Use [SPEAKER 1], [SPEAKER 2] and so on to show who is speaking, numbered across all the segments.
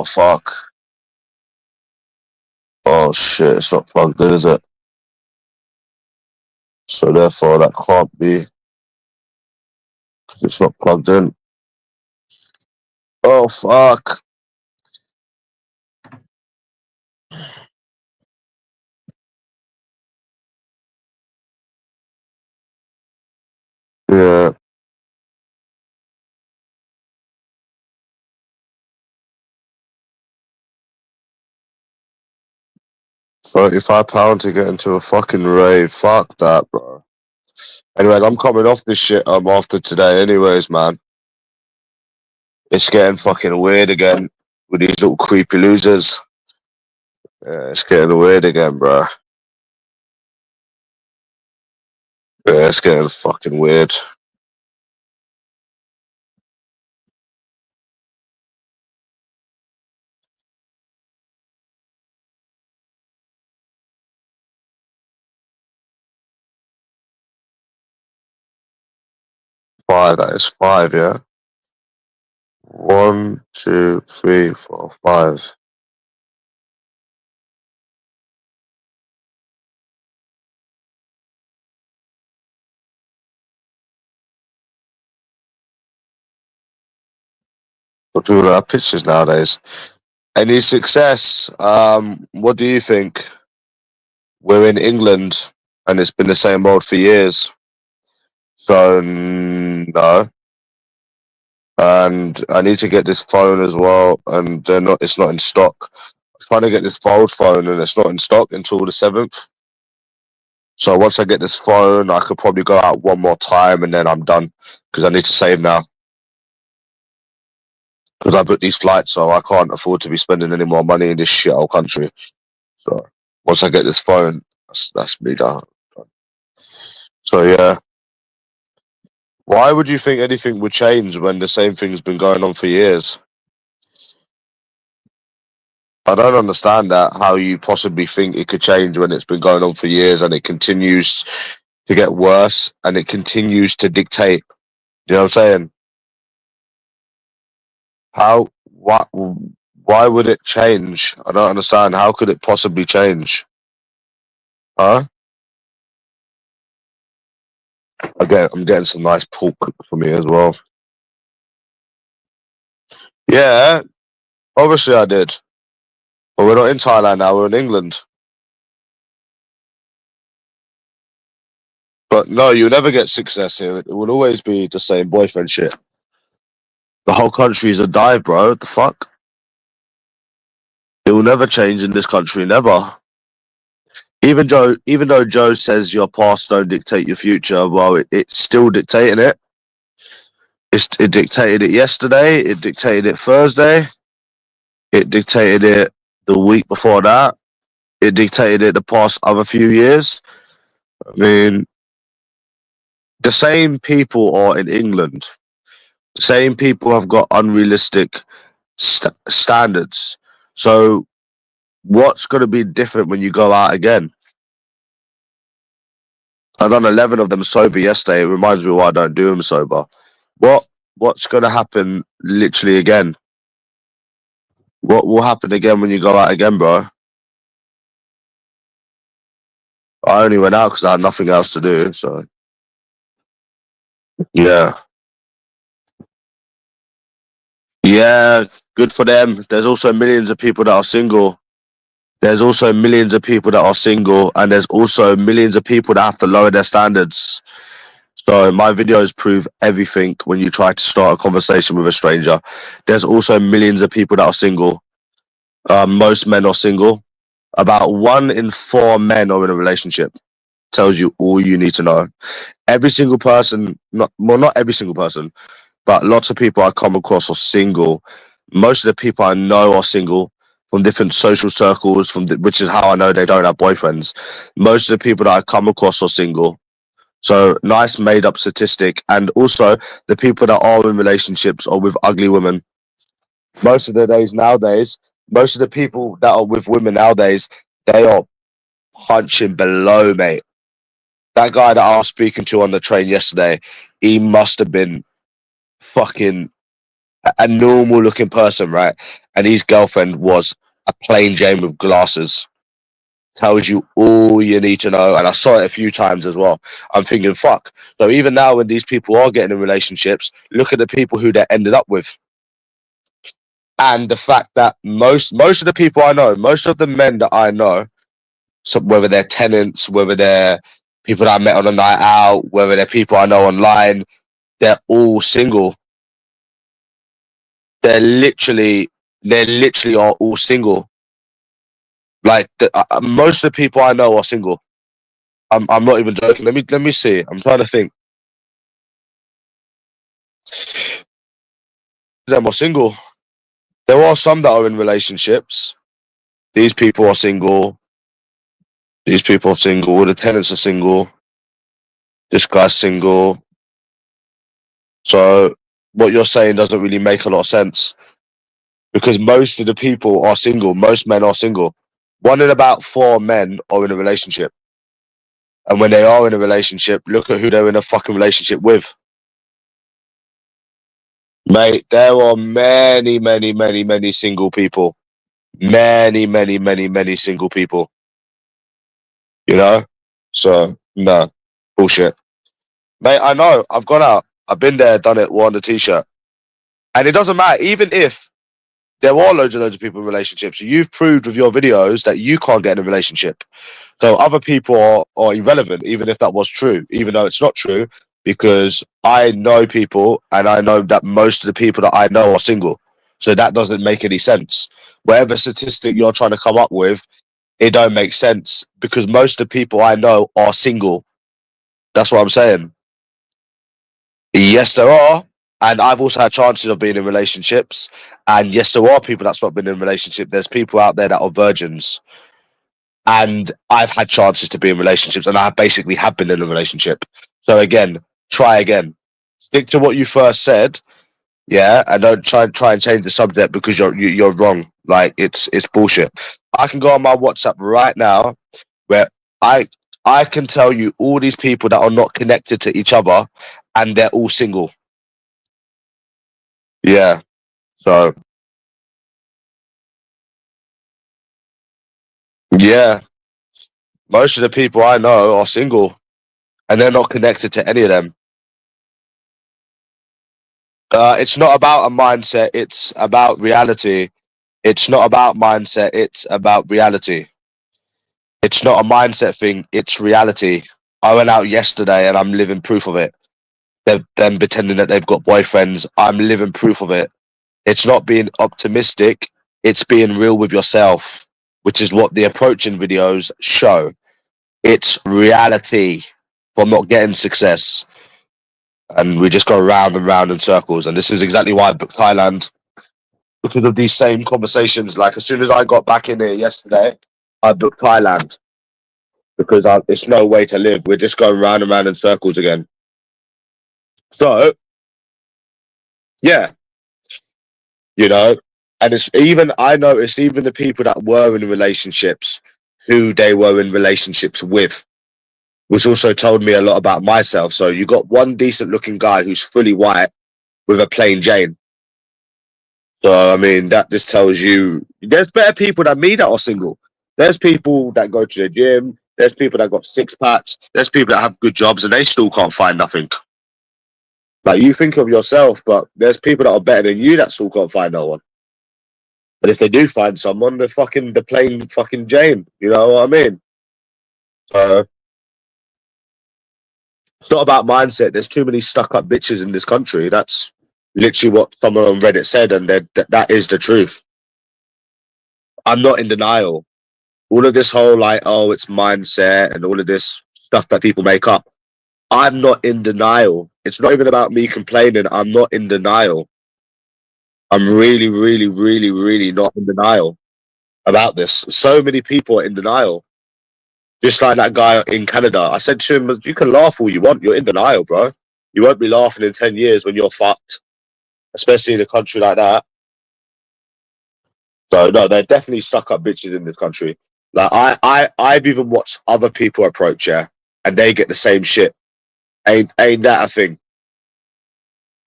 [SPEAKER 1] Oh, fuck. Oh, shit. It's not plugged in, is it? So, therefore, that can't be. It's not plugged in. Oh, fuck. Yeah. £35 to get into a fucking rave. Fuck that, bro. Anyways, I'm coming off this shit after today anyways, man. It's getting fucking weird again with these little creepy losers. Yeah, it's getting weird again, bro. Yeah, it's getting fucking weird. Five, that is five, yeah? 1, 2, 3, 4, 5. But people don't have pictures nowadays. Any success? What do you think? We're in England and it's been the same old for years. So no. And I need to get this phone as well, and it's not in stock. I'm trying to get this fold phone and it's not in stock until the 7th. So once I get this phone, I could probably go out one more time and then I'm done because I need to save now. Because I booked these flights, so I can't afford to be spending any more money in this shithole country. So once I get this phone, that's me done. So yeah, why would you think anything would change when the same thing's been going on for years? I don't understand that. How you possibly think it could change when it's been going on for years and it continues to get worse and it continues to dictate. You know what I'm saying? How? What? Why would it change? I don't understand. How could it possibly change? Huh? I'm getting some nice pork for me as well. Yeah, obviously I did. But we're not in Thailand now, we're in England. But no, you'll never get success here. It will always be the same boyfriend shit. The whole country's a dive, bro. The fuck? It will never change in this country, never. Even though Joe says your past don't dictate your future, well, it's still dictating it. It dictated it yesterday. It dictated it Thursday. It dictated it the week before that. It dictated it the past other few years. I mean, the same people are in England. The same people have got unrealistic standards. So, what's going to be different when you go out again? I done 11 of them sober yesterday. It reminds me why I don't do them sober. What's going to happen literally again? What will happen again when you go out again, bro? I only went out because I had nothing else to do. So, yeah. Yeah, good for them. There's also millions of people that are single. There's also millions of people that are single, and there's also millions of people that have to lower their standards. So my videos prove everything when you try to start a conversation with a stranger. There's also millions of people that are single. Most men are single. About 1 in 4 men are in a relationship. Tells you all you need to know. Every single person, not every single person, but lots of people I come across are single. Most of the people I know are single from different social circles, which is how I know they don't have boyfriends. Most of the people that I come across are single. So nice made up statistic. And also the people that are in relationships are with ugly women. Most of the people that are with women nowadays, they are punching below, mate. That guy that I was speaking to on the train yesterday, he must have been fucking a normal looking person, right? And his girlfriend was a plain Jane with glasses. Tells you all you need to know. And I saw it a few times as well. I'm thinking, fuck. So even now when these people are getting in relationships, look at the people who they ended up with. And the fact that most of the people I know, most of the men that I know, so whether they're tenants, whether they're people that I met on a night out, whether they're people I know online, they're all single. They literally are all single. Like most of the people I know are single. I'm not even joking. Let me see. I'm trying to think. Them are single. There are some that are in relationships. These people are single. These people are single. The tenants are single. This guy's single. So what you're saying doesn't really make a lot of sense because most of the people are single. Most men are single. 1 in about 4 men are in a relationship. And when they are in a relationship, look at who they're in a fucking relationship with. Mate, there are many, many, many, many single people. Many, many, many, many single people. You know? So, no. Bullshit. Mate, I know. I've gone out. I've been there, done it, worn the t-shirt. And it doesn't matter. Even if there are loads and loads of people in relationships, you've proved with your videos that you can't get in a relationship. So other people are irrelevant, even if that was true, even though it's not true, because I know people and I know that most of the people that I know are single. So that doesn't make any sense. Whatever statistic you're trying to come up with, it don't make sense because most of the people I know are single. That's what I'm saying. Yes, there are. And I've also had chances of being in relationships. And yes, there are people that's not been in a relationship. There's people out there that are virgins. And I've had chances to be in relationships and I basically have been in a relationship. So again, try again. Stick to what you first said, yeah, and don't try and change the subject because you're wrong. Like it's bullshit. I can go on my WhatsApp right now where I I can tell you all these people that are not connected to each other and they're all single. Yeah. So yeah, most of the people I know are single and they're not connected to any of them. It's not about a mindset, it's about reality. It's not about mindset, it's about reality. It's not a mindset thing, it's reality. I went out yesterday and I'm living proof of it. They're them pretending that they've got boyfriends. I'm living proof of it. It's not being optimistic, it's being real with yourself, which is what the approaching videos show. It's reality from not getting success. And we just go round and round in circles. And this is exactly why I booked Thailand because of these same conversations. Like as soon as I got back in here yesterday, I booked Thailand because it's no way to live. We're just going round and round in circles again. So yeah, you know, and it's even I noticed even the people that were in relationships, who they were in relationships with, which also told me a lot about myself. So you got one decent looking guy who's fully white with a plain Jane. So I mean, that just tells you there's better people than me that are single. There's people that go to the gym. There's people that got 6 packs. There's people that have good jobs and they still can't find nothing. Like you think of yourself, but there's people that are better than you that still can't find no one. But if they do find someone, they're fucking the plain fucking Jane. You know what I mean? So it's not about mindset. There's too many stuck up bitches in this country. That's literally what someone on Reddit said, and that is the truth. I'm not in denial. All of this whole like, oh, it's mindset and all of this stuff that people make up. I'm not in denial. It's not even about me complaining. I'm not in denial. I'm really, really, really, really not in denial about this. So many people are in denial. Just like that guy in Canada. I said to him, you can laugh all you want. You're in denial, bro. You won't be laughing in 10 years when you're fucked, especially in a country like that. So no, they're definitely stuck up bitches in this country. Like I've even watched other people approach, yeah, and they get the same shit. Ain't that a thing?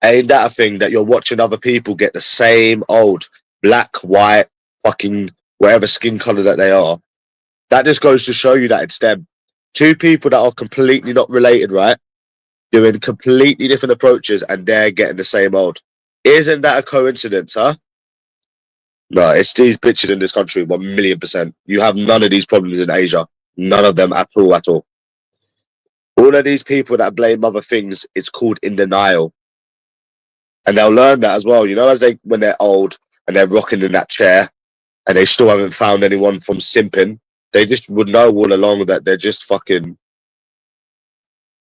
[SPEAKER 1] Ain't that a thing that you're watching other people get the same old black, white, fucking whatever skin color that they are? That just goes to show you that it's them. Two people that are completely not related, right? Doing completely different approaches and they're getting the same old. Isn't that a coincidence, huh? No, it's these bitches in this country, 1,000,000%. You have none of these problems in Asia. None of them at all, at all. All of these people that blame other things, it's called in denial. And they'll learn that as well, you know, when they're old and they're rocking in that chair and they still haven't found anyone from simping, they just would know all along that they're just fucking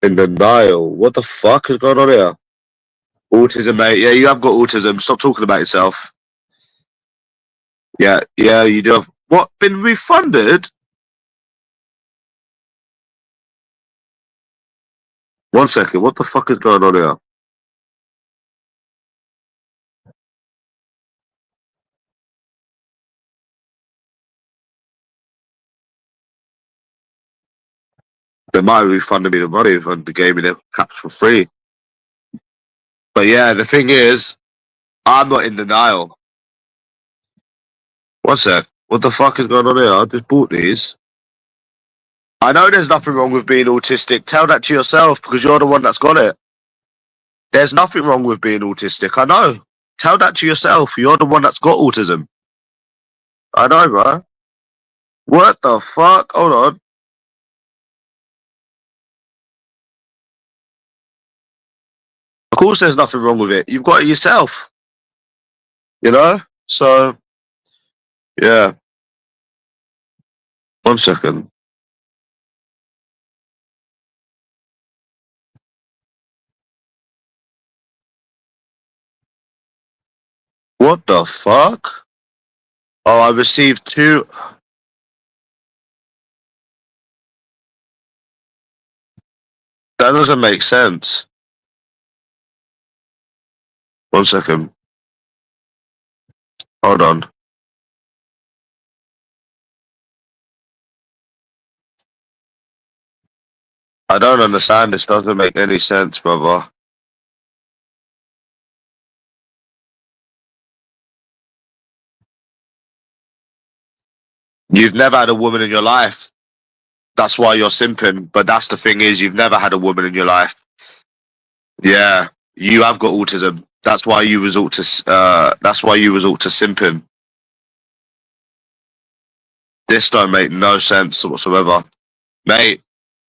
[SPEAKER 1] in denial. What the fuck is going on here? Autism, mate. Yeah, you have got autism. Stop talking about yourself. Yeah, you do have. What? Been refunded? One second. What the fuck is going on here? They might have refunded me the money if they gave me the caps for free. But yeah, the thing is, I'm not in denial. One sec. What the fuck is going on here? I just bought these. I know there's nothing wrong with being autistic. Tell that to yourself because you're the one that's got it. There's nothing wrong with being autistic. I know. Tell that to yourself. You're the one that's got autism. I know, bro. What the fuck? Hold on. Of course, there's nothing wrong with it. You've got it yourself. You know? So, yeah. One second. What the fuck? Oh, I received two. That doesn't make sense. One second. Hold on. I don't understand. This doesn't make any sense, brother. You've never had a woman in your life. That's why you're simping. But that's the thing is, you've never had a woman in your life. Yeah, you have got autism. That's why you resort to. That's why you resort to simping. This don't make no sense whatsoever, mate.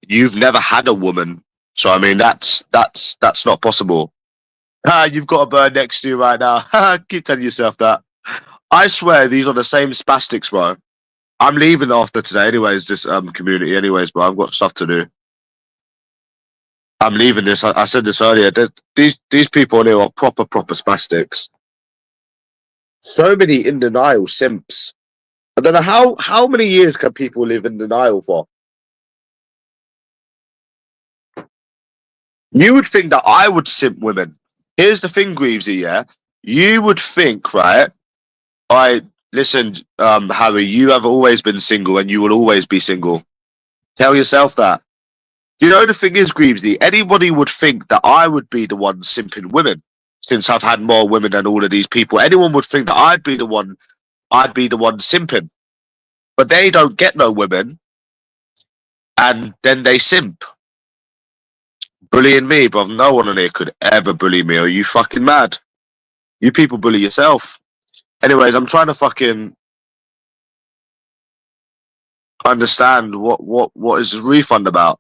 [SPEAKER 1] You've never had a woman, so I mean that's not possible. Ah, you've got a bird next to you right now. Keep telling yourself that. I swear these are the same spastics, bro. I'm leaving after today, anyways. This community, anyways, bro. I've got stuff to do. I'm leaving this. I said this earlier. These people on here are proper spastics. So many in denial simps. I don't know how many years can people live in denial for? You would think that I would simp women. Here's the thing, Greavesy, yeah? You would think, right? I listen, Harry, you have always been single and you will always be single. Tell yourself that. You know the thing is, Greavesy, anybody would think that I would be the one simping women since I've had more women than all of these people. Anyone would think that I'd be the one simping. But they don't get no women and then they simp. Bullying me, bro. No one on here could ever bully me. Are you fucking mad? You people bully yourself. Anyways, I'm trying to fucking understand what is this refund about.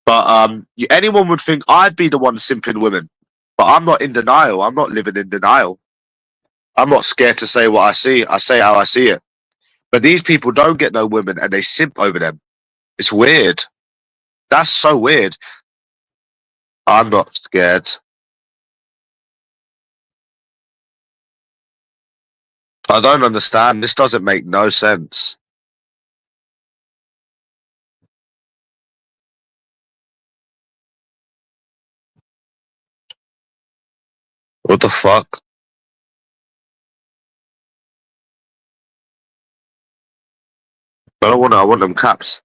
[SPEAKER 1] But anyone would think I'd be the one simping women. But I'm not in denial. I'm not living in denial. I'm not scared to say what I see. I say how I see it. But these people don't get no women and they simp over them. It's weird. That's so weird. I'm not scared. I don't understand. This doesn't make no sense. What the fuck? I don't want to. I want them caps.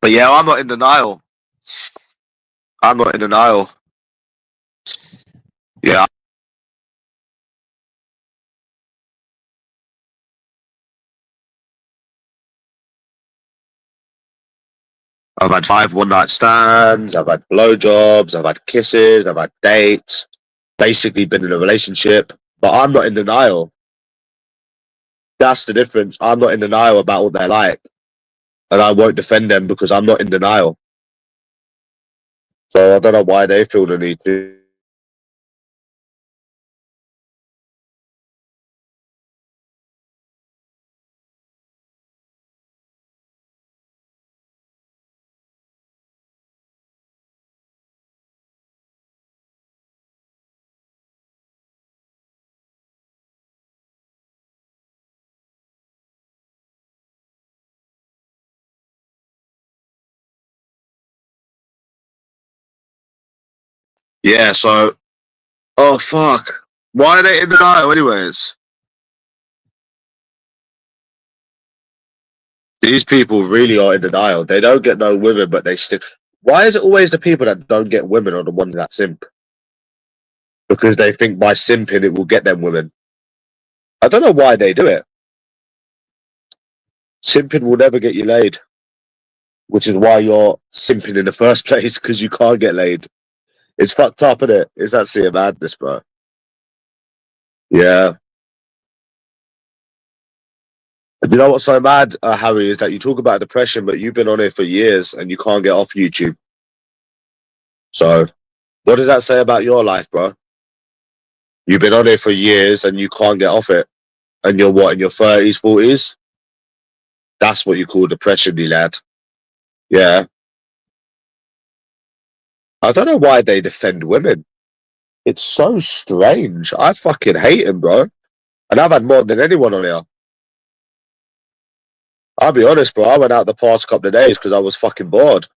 [SPEAKER 1] But yeah, I'm not in denial. I'm not in denial. Yeah, I've had 5 one-night stands, I've had blowjobs, I've had kisses, I've had dates, basically been in a relationship, but I'm not in denial. That's the difference. I'm not in denial about what they're like, and I won't defend them because I'm not in denial. So I don't know why they feel the need to. Yeah, so, oh fuck. Why are they in denial anyways? These people really are in denial. They don't get no women, but they stick. Why is it always the people that don't get women are the ones that simp? Because they think by simping it will get them women. I don't know why they do it. Simping will never get you laid, which is why you're simping in the first place because you can't get laid. It's fucked up, isn't it? It's actually a madness, bro. Yeah. And you know what's so mad, Harry, is that you talk about depression, but you've been on it for years and you can't get off YouTube. So, what does that say about your life, bro? You've been on it for years and you can't get off it. And you're what, in your 30s, 40s? That's what you call depression, me lad. Yeah. I don't know why they defend women. It's so strange. I fucking hate him, bro. And I've had more than anyone on here. I'll be honest, bro. I went out the past couple of days because I was fucking bored.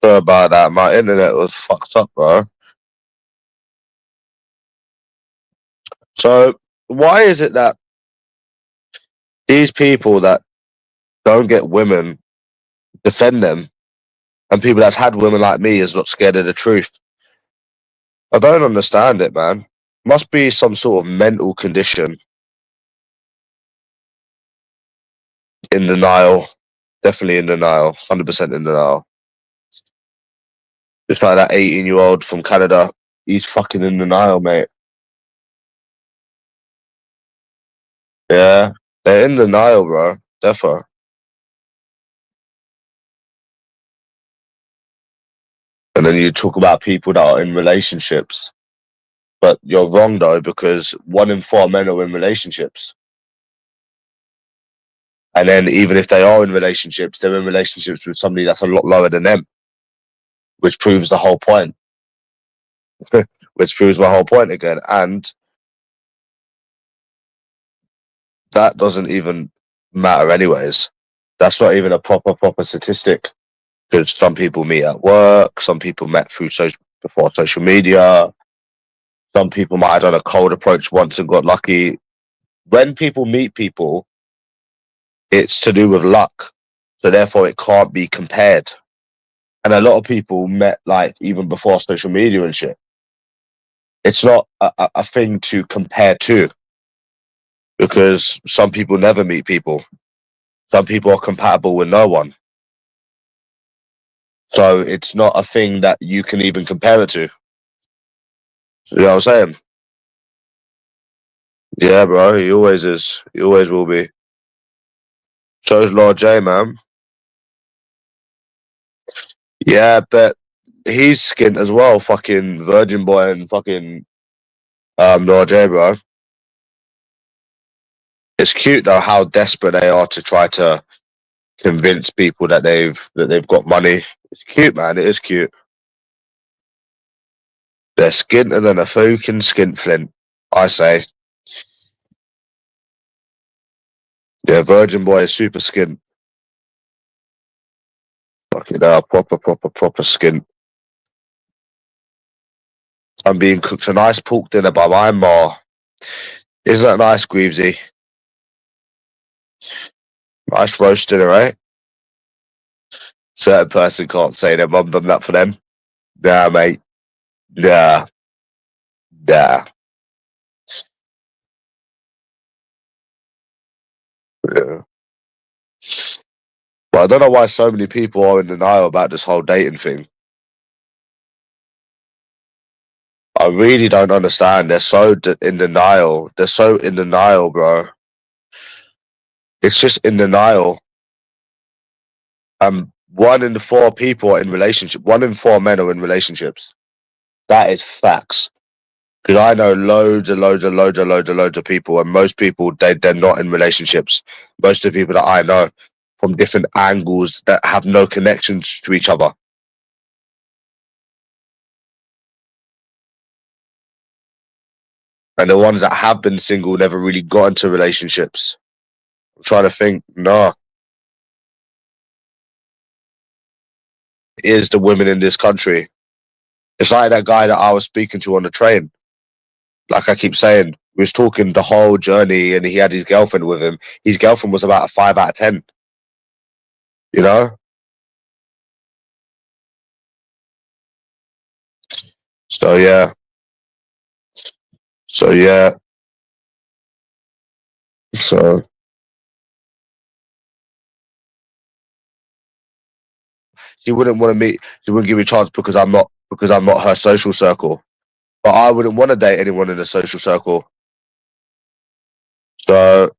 [SPEAKER 1] Sorry about that. My internet was fucked up, bro. So why is it that these people that don't get women defend them, and people that's had women like me is not scared of the truth? I don't understand it, man. Must be some sort of mental condition. In denial. Definitely in denial. 100% in denial. Just like that 18-year-old from Canada. He's fucking in denial, mate. Yeah. They're in denial, bro. Defo. And then you talk about people that are in relationships. But you're wrong, though, because 1 in 4 men are in relationships. And then even if they are in relationships, they're in relationships with somebody that's a lot lower than them. Which proves the whole point. Which proves my whole point again. And that doesn't even matter anyways. That's not even a proper statistic. Because some people meet at work, some people met through before social media, some people might have done a cold approach once and got lucky. When people meet people, it's to do with luck. So therefore it can't be compared. And a lot of people met like even before social media and shit. It's not a thing to compare to. Because some people never meet people. Some people are compatible with no one. So it's not a thing that you can even compare it to. You know what I'm saying? Yeah, bro. He always is. He always will be. So's Lord J, man. Yeah, but he's skint as well. Fucking Virgin Boy and fucking Lord J, bro. It's cute though how desperate they are to try to convince people that they've got money. It's cute, man. It is cute. They're skinter than a fucking skinflint, I say. Yeah, Virgin Boy is super skint. Fucking proper skint. I'm being cooked a nice pork dinner by my ma. Isn't that nice, Greavesy? Nice roast dinner, right? Certain person can't say their mum done that for them. Nah, mate. Nah. Nah. Yeah. But I don't know why so many people are in denial about this whole dating thing. I really don't understand. They're so in denial. They're so in denial, bro. It's just in denial. 1 in 4 people are in relationship. 1 in 4 men are in relationships. That is facts. Because I know loads of people, and most people they're not in relationships. Most of the people that I know from different angles that have no connections to each other. And the ones that have been single never really got into relationships. I'm trying to think, no. Is the women in this country. It's like that guy that I was speaking to on the train. Like I keep saying, we was talking the whole journey and he had his girlfriend with him. His girlfriend was about a 5 out of 10. You know? So yeah. So yeah. So she wouldn't want to meet. She wouldn't give me a chance because I'm not her social circle. But I wouldn't want to date anyone in the social circle. So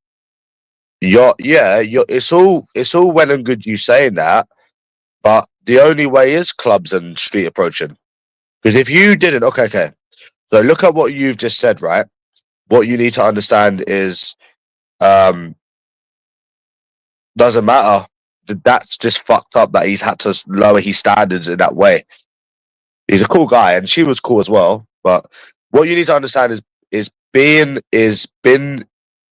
[SPEAKER 1] it's all well and good you saying that, but the only way is clubs and street approaching. Because if you didn't, okay. So look at what you've just said, right? What you need to understand is, doesn't matter. That's just fucked up that he's had to lower his standards in that way. He's a cool guy, and she was cool as well. But what you need to understand is being is been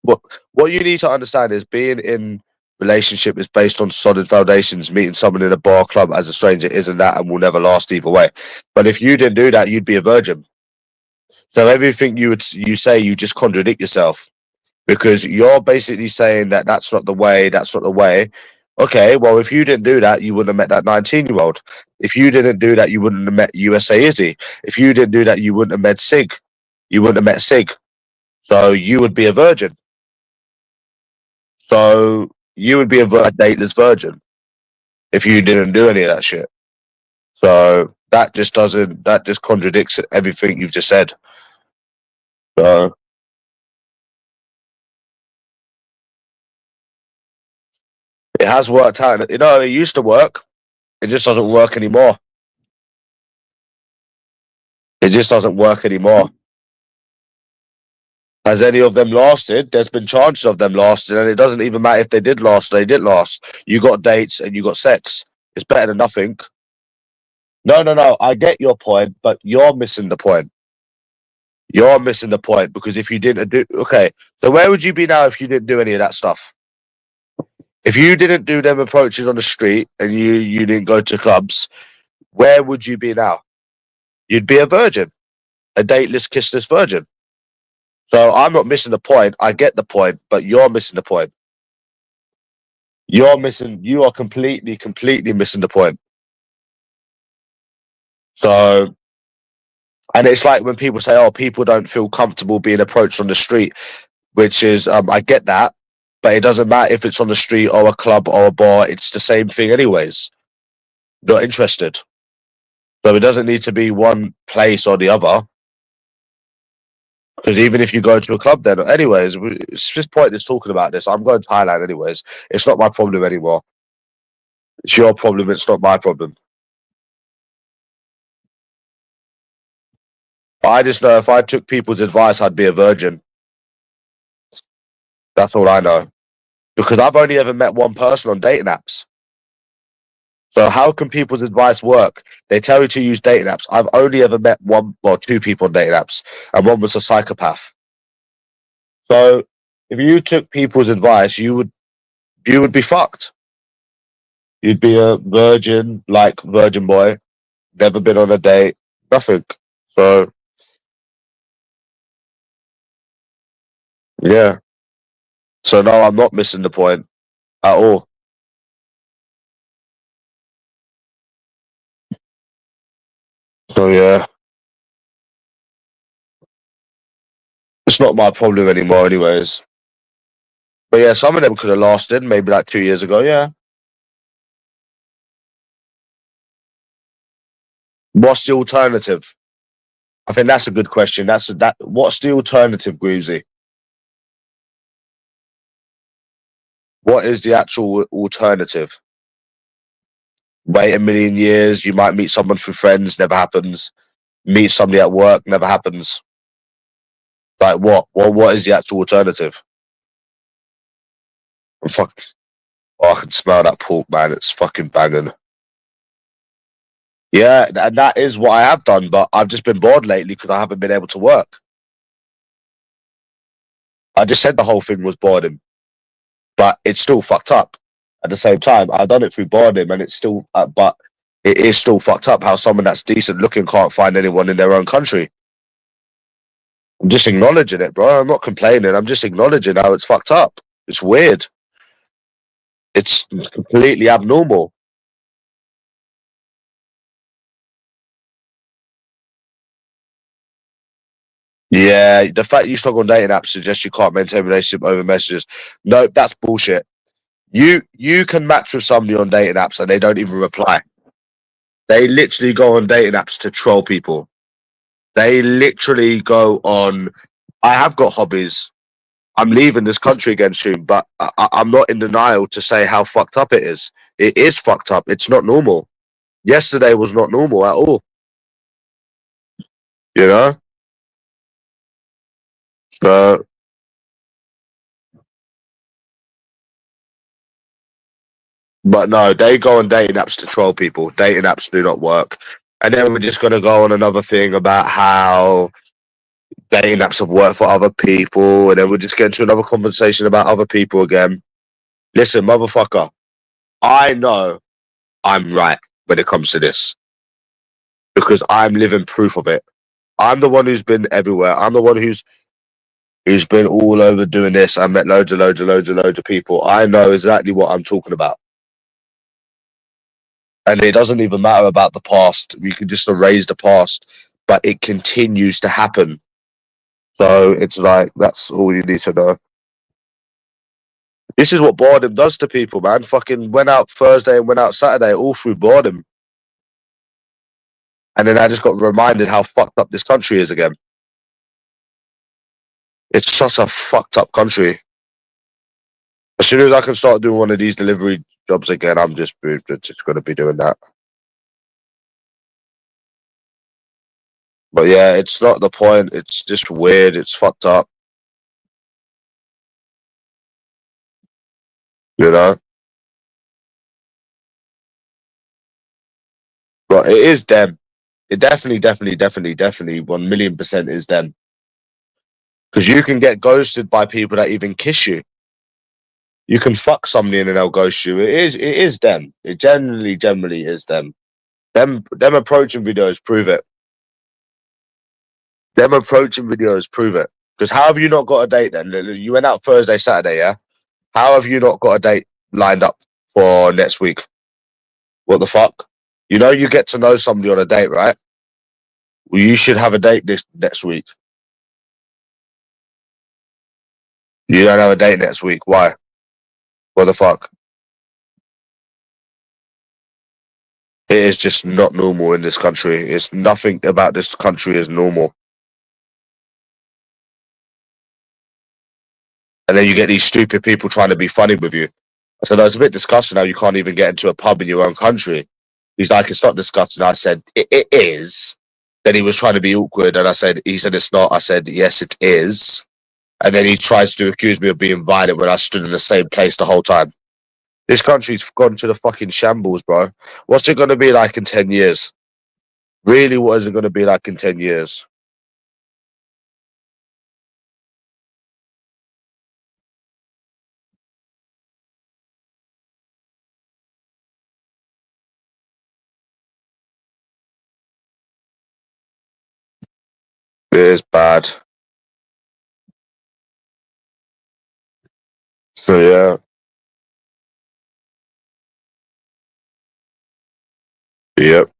[SPEAKER 1] what you need to understand is being in relationship is based on solid foundations. Meeting someone in a bar, club as a stranger isn't that and will never last either way. But if you didn't do that, you'd be a virgin. So everything you say, you just contradict yourself, because you're basically saying that that's not the way. That's not the way. Okay, well, if you didn't do that, you wouldn't have met that 19-year-old. If you didn't do that, you wouldn't have met USA Izzy. If you didn't do that, you wouldn't have met Sig. You wouldn't have met Sig. So you would be a virgin. So you would be a dateless virgin if you didn't do any of that shit. So that just contradicts everything you've just said. So it has worked out. You know, it used to work. It just doesn't work anymore. It just doesn't work anymore. Has any of them lasted? There's been chances of them lasting, and it doesn't even matter if they did last or they didn't last. You got dates and you got sex. It's better than nothing. No. I get your point, but you're missing the point. You're missing the point, because if you didn't do, okay, so where would you be now if you didn't do any of that stuff? If you didn't do them approaches on the street and you didn't go to clubs, where would you be now? You'd be a virgin, a dateless, kissless virgin. So I'm not missing the point. I get the point, but you're missing the point. You are completely missing the point. So, and it's like when people say, oh, people don't feel comfortable being approached on the street, which is, I get that, but it doesn't matter if it's on the street or a club or a bar. It's the same thing anyways. Not interested. So it doesn't need to be one place or the other. Because even if you go to a club then, anyways, it's just pointless talking about this. I'm going to Thailand anyways. It's not my problem anymore. It's your problem. It's not my problem. I just know if I took people's advice, I'd be a virgin. That's all I know. Because I've only ever met one person on dating apps. So how can people's advice work? They tell you to use dating apps. I've only ever met one or two people on dating apps, and one was a psychopath. So if you took people's advice, you would be fucked. You'd be a virgin, like virgin boy, never been on a date, nothing. So yeah. So no, I'm not missing the point at all. So yeah, it's not my problem anymore, anyways. But yeah, some of them could have lasted, maybe like 2 years ago. Yeah. What's the alternative? I think that's a good question. What's the alternative, Greavesy? What is the actual alternative? Wait a million years, you might meet someone through friends, never happens. Meet somebody at work, never happens. Like what? Well, what is the actual alternative? I'm fucking. Oh, I can smell that pork, man. It's fucking banging. Yeah, and that is what I have done, but I've just been bored lately because I haven't been able to work. I just said the whole thing was boredom, but it's still fucked up. At the same time, I've done it through boredom, and it's still, but it is still fucked up how someone that's decent looking can't find anyone in their own country. I'm just acknowledging it, bro. I'm not complaining. I'm just acknowledging how it's fucked up. It's weird. It's completely abnormal. Yeah, the fact you struggle on dating apps suggests you can't maintain a relationship over messages. No, that's bullshit. You can match with somebody on dating apps and they don't even reply. They literally go on dating apps to troll people. They literally go on. I have got hobbies. I'm leaving this country again soon, but I'm not in denial to say how fucked up it is. It is fucked up. It's not normal. Yesterday was not normal at all. You know? So, but no, they go on dating apps to troll people. Dating apps do not work. And then we're just going to go on another thing about how dating apps have worked for other people. And then we'll just get into another conversation about other people again. Listen, motherfucker, I know I'm right when it comes to this because I'm living proof of it. I'm the one who's been everywhere. I'm the one who's been all over doing this. I met loads of people. I know exactly what I'm talking about. And it doesn't even matter about the past. We can just erase the past, but it continues to happen. So it's like, that's all you need to know. This is what boredom does to people, man. Fucking went out Thursday and went out Saturday all through boredom. And then I just got reminded how fucked up this country is again. It's such a fucked up country. As soon as I can start doing one of these delivery jobs again, I'm just going to be doing that. But yeah, it's not the point. It's just weird. It's fucked up. You know? But it is them. It definitely 1,000,000% is them. Because you can get ghosted by people that even kiss you. You can fuck somebody and then they'll ghost you. It is them. It generally is them. Them approaching videos prove it. Them approaching videos prove it. Because how have you not got a date then? You went out Thursday, Saturday, yeah? How have you not got a date lined up for next week? What the fuck? You know you get to know somebody on a date, right? Well, you should have a date this next week. You don't have a date next week. Why? What the fuck? It is just not normal in this country. It's nothing about this country is normal. And then you get these stupid people trying to be funny with you. I said, oh, it's a bit disgusting how you can't even get into a pub in your own country. He's like, it's not disgusting. I said, it is. Then he was trying to be awkward, and he said, it's not. I said, yes, it is. And then he tries to accuse me of being violent when I stood in the same place the whole time. This country's gone to the fucking shambles, bro. What's it going to be like in 10 years? Really, what is it going to be like in 10 years? It is bad. So, yeah. Yep.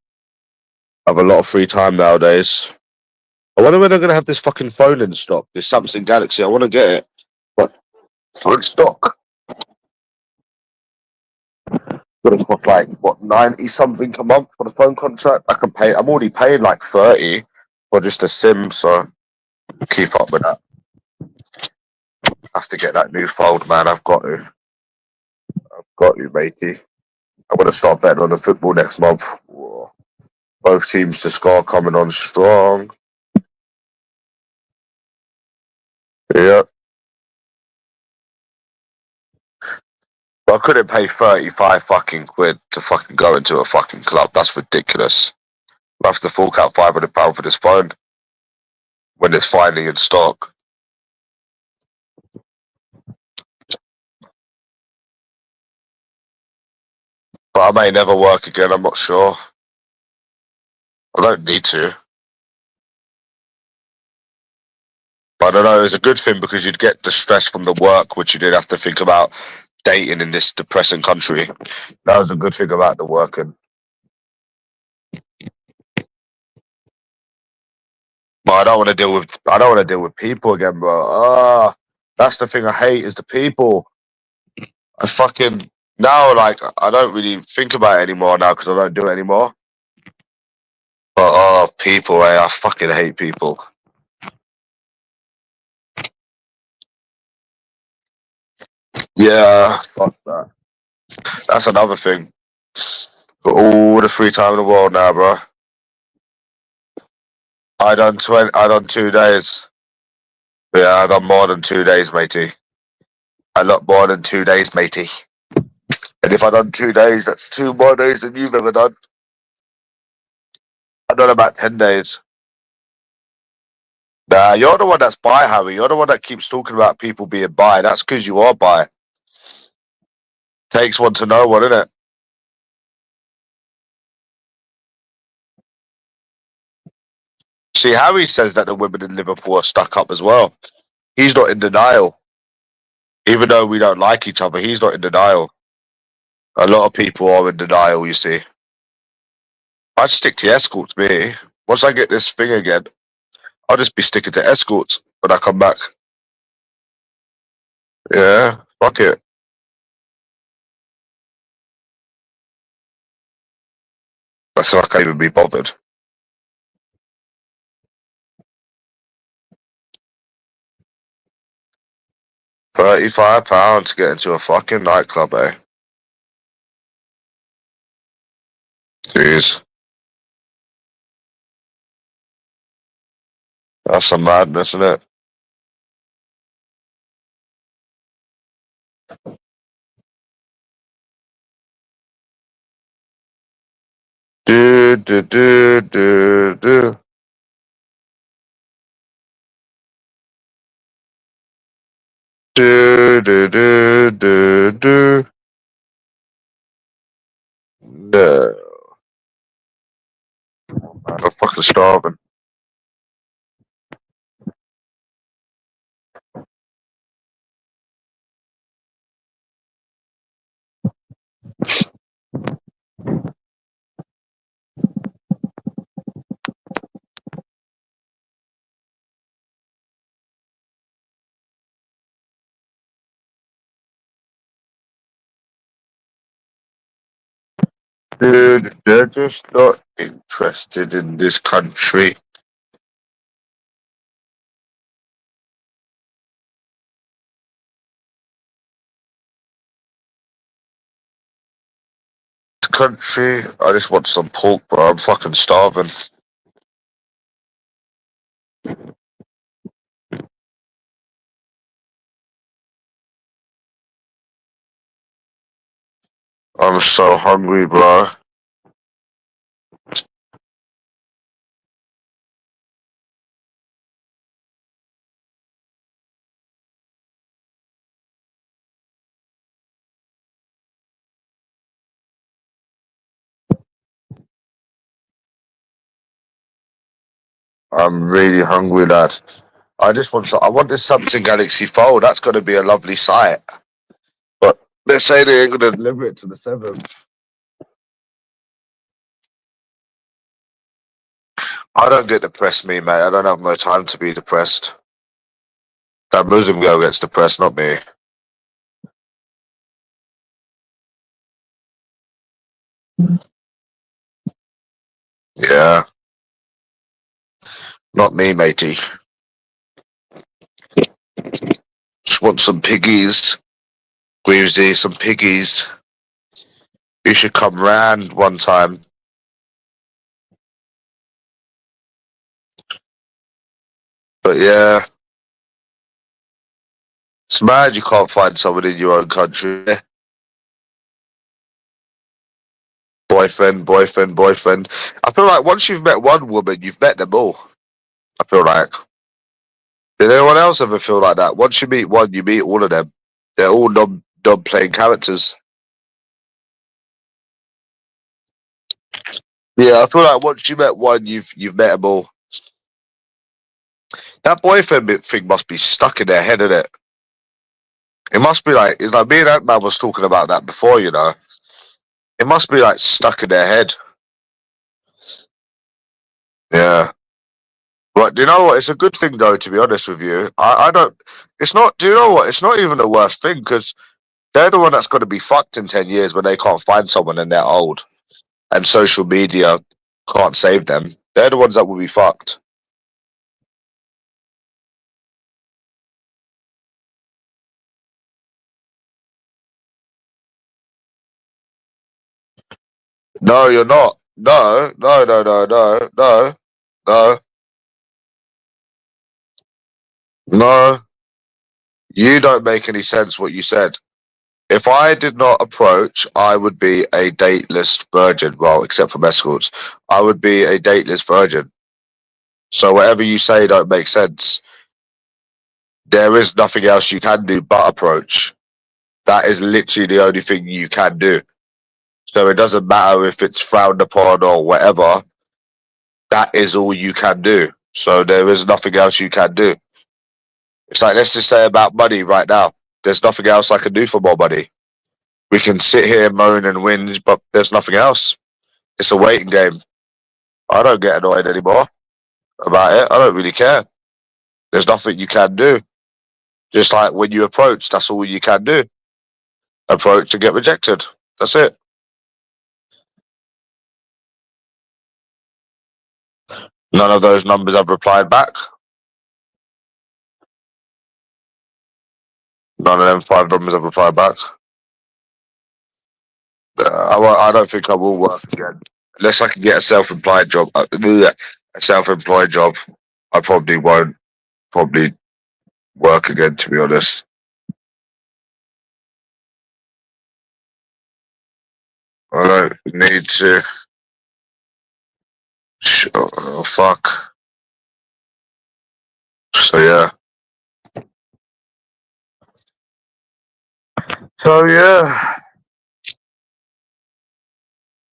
[SPEAKER 1] I have a lot of free time nowadays. I wonder when they're going to have this fucking phone in stock, this Samsung Galaxy. I want to get it, but it's not in stock. Gonna cost like what 90 something a month for the phone contract. I can pay. I'm already paying like 30 for just a SIM, so keep up with that. I have to get that new fold, man. I've got to. Got you, matey. I'm gonna start betting on the football next month. Whoa. Both teams to score coming on strong. Yeah. But I couldn't pay 35 fucking quid to fucking go into a fucking club. That's ridiculous. I have to fork out £500 for this phone when it's finally in stock. But I may never work again. I'm not sure. I don't need to. But I don't know. It's a good thing because you'd get the stress from the work, which you didn't have to think about dating in this depressing country. That was a good thing about the working. But I don't want to deal with people again, bro. That's the thing I hate is the people. I fucking now like I don't really think about it anymore now because I don't do it anymore. But people, I fucking hate people. Yeah, fuck that. That's another thing. Got all the free time in the world now, bro. I done 2 days. Yeah, I done more than 2 days, matey. I lot more than 2 days, matey. And if I done 2 days, that's 2 more days than you've ever done. I've done about 10 days. Nah, you're the one that's bi, Harry. You're the one that keeps talking about people being bi. That's because you are bi. Takes one to know one, innit? See, Harry says that the women in Liverpool are stuck up as well. He's not in denial. Even though we don't like each other, he's not in denial. A lot of people are in denial, you see. I'd stick to escorts, me. Once I get this thing again, I'll just be sticking to escorts when I come back. Yeah, fuck it. That's why I can't even be bothered. £35 to get into a fucking nightclub, eh? Jeez. That's some madness, isn't it? Do, do, do, do, do. Do, do, do, do, do. No. I'm fucking starving. Dude, they're just not interested in this country. Country, I just want some pork, bro. I'm fucking starving. I'm so hungry, bro. I'm really hungry, lad. I want this Samsung Galaxy Fold. That's gonna be a lovely sight. But they're saying they ain't gonna deliver it to the 7th. I don't get depressed, me, mate. I don't have no time to be depressed. That Muslim girl gets depressed, not me. Yeah, not me, matey. Just want some piggies. Greavesy, some piggies. You should come round one time. But yeah, it's mad you can't find someone in your own country. Boyfriend, boyfriend, boyfriend. I feel like once you've met one woman, you've met them all. I feel like. Did anyone else ever feel like that? Once you meet one, you meet all of them. They're all non-playing characters. Yeah, I feel like once you met one, you've met them all. That boyfriend thing must be stuck in their head, isn't it? It must be like it's like me and Ant Man was talking about that before, you know. It must be like stuck in their head. Yeah. But do you know what? It's a good thing though, to be honest with you. I don't it's not do you know what? It's not even the worst thing because they're the one that's gonna be fucked in 10 years when they can't find someone and they're old and social media can't save them. They're the ones that will be fucked. No, you're not. No, no, no, no, no, no, no, no. You don't make any sense what you said. If I did not approach, I would be a dateless virgin. Well, except for escorts, I would be a dateless virgin. So whatever you say don't make sense. There is nothing else you can do but approach. That is literally the only thing you can do. So it doesn't matter if it's frowned upon or whatever. That is all you can do. So there is nothing else you can do. It's like, let's just say about money right now. There's nothing else I can do for more money. We can sit here, moan and whinge, but there's nothing else. It's a waiting game. I don't get annoyed anymore about it. I don't really care. There's nothing you can do. Just like when you approach, that's all you can do. Approach to get rejected. That's it. None of those numbers have replied back. None of them 5 numbers have replied back. I don't think I will work again. Unless I can get a self-employed job. A self-employed job, I probably won't work again, to be honest. I don't need to. Oh, fuck. So, yeah.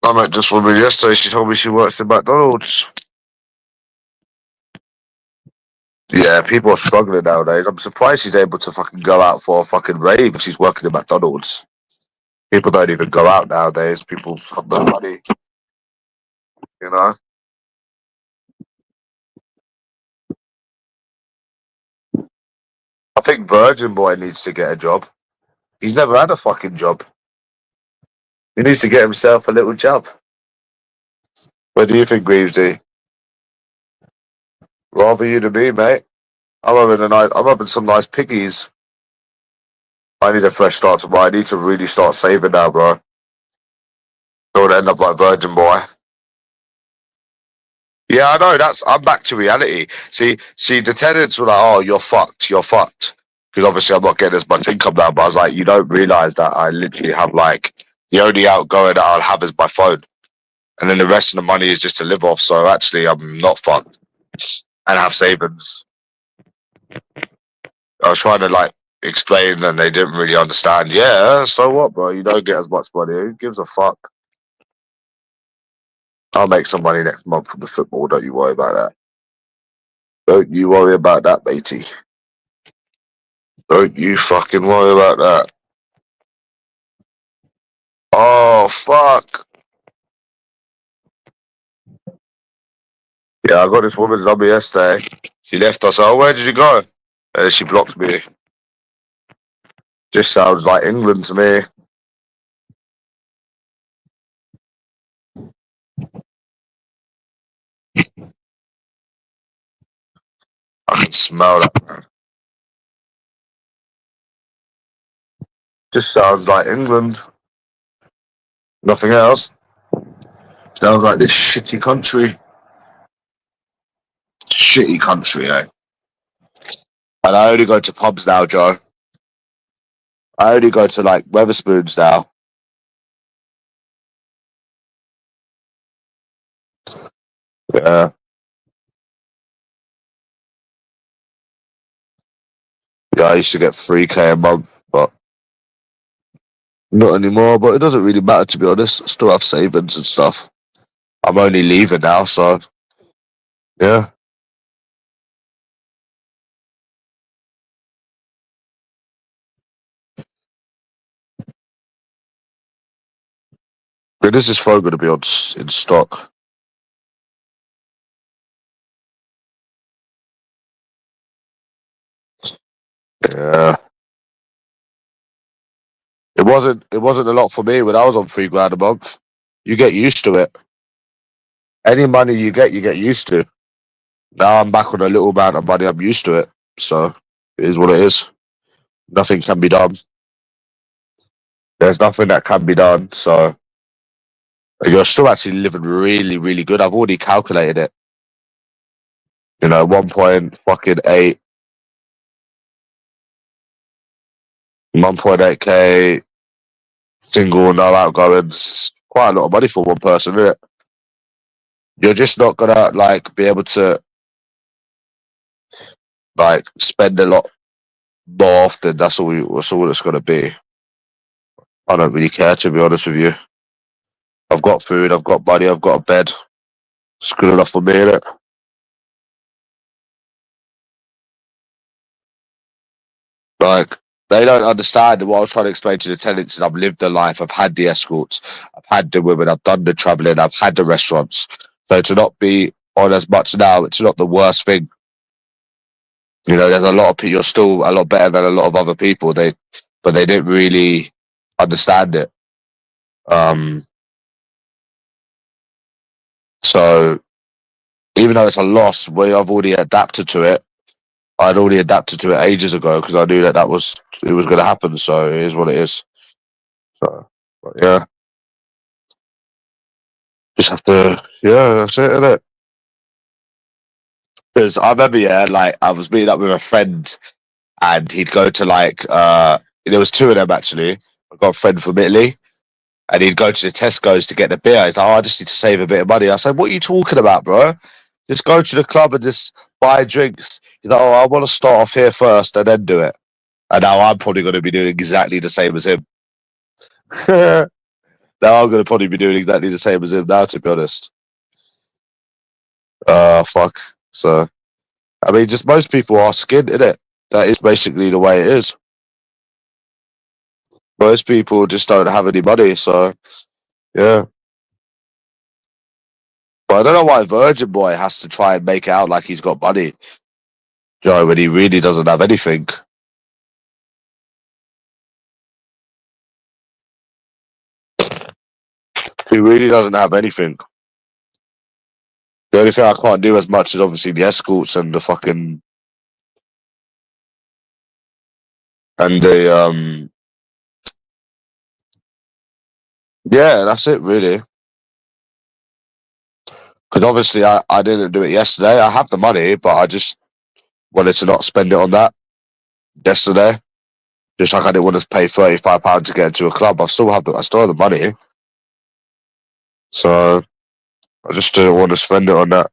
[SPEAKER 1] I met this woman yesterday. She told me she works in McDonald's. Yeah, people are struggling nowadays. I'm surprised she's able to fucking go out for a fucking rave if she's working in McDonald's. People don't even go out nowadays. People have no money. You know? I think Virgin Boy needs to get a job. He's never had a fucking job. He needs to get himself a little job. What do you think, Greavesy? Rather you than me, mate. I'm having some nice piggies. I need a fresh start tomorrow. I need to really start saving now, bro. Don't want to end up like Virgin Boy. Yeah, I know. I'm back to reality. See, the tenants were like, "Oh, you're fucked. You're fucked." Because obviously I'm not getting as much income now. But I was like, you don't realize that I literally have like the only outgoing that I'll have is my phone, and then the rest of the money is just to live off. So actually, I'm not fucked, and I have savings. I was trying to like explain, and they didn't really understand. Yeah, so what, bro? You don't get as much money. Who gives a fuck? I'll make some money next month from the football. Don't you worry about that. Don't you worry about that, matey. Don't you fucking worry about that. Oh, fuck. Yeah, I got this woman's number yesterday. She left us. Oh, where did you go? And she blocked me. Just sounds like England to me. I can smell that, man. Just sounds like England. Nothing else. Sounds like this shitty country. Shitty country, eh? And I only go to pubs now, Joe. I only go to like Weatherspoons now. Yeah. Yeah, I used to get 3K a month, but not anymore. But it doesn't really matter, to be honest. I still have savings and stuff. I'm only leaving now, so yeah. When is this phone going to be in stock? Yeah. It wasn't a lot for me when I was on £3 a month. You get used to it. Any money you get used to. Now I'm back on a little amount of money. I'm used to it. So it is what it is. Nothing can be done. There's nothing that can be done. So you're still actually living really, really good. I've already calculated it. 1.8, 1.8K, single, no outgoings. Quite a lot of money for one person, isn't it? You're just not gonna like be able to like spend a lot more often. That's all it's gonna be. I don't really care, to be honest with you. I've got food, I've got money, I've got a bed. It's good enough for me, innit? Like, they don't understand what I was trying to explain to the tenants is I've lived the life, I've had the escorts, I've had the women, I've done the travelling, I've had the restaurants. So to not be on as much now, it's not the worst thing. You know, there's a lot of people, you're still a lot better than a lot of other people. But they didn't really understand it. Um, so even though it's a loss, I've already adapted to it. I'd already adapted to it ages ago because I knew that it was going to happen. So it is what it is. So, but yeah, just have to, yeah, that's it, isn't it? Because I remember, yeah, like I was meeting up with a friend and he'd go to there was two of them actually. I got a friend from Italy and he'd go to the Tesco's to get the beer. He's like, oh, I just need to save a bit of money. I said, what are you talking about, bro? Just go to the club and just buy drinks. He's like, oh, I want to start off here first and then do it. And now I'm probably going to be doing exactly the same as him. Now I'm going to probably be doing exactly the same as him now, to be honest. Fuck. So, I mean, just most people are skinned, innit? That is basically the way it is. Most people just don't have any money, so yeah. But I don't know why Virgin Boy has to try and make it out like he's got money, Joe, when he really doesn't have anything. He really doesn't have anything. The only thing I can't do as much is obviously the escorts and the fucking and the yeah, that's it really. Because obviously I didn't do it yesterday. I have the money, but I just wanted to not spend it on that yesterday. Just like I didn't want to pay £35 to get into a club. I still have the money. So I just didn't want to spend it on that.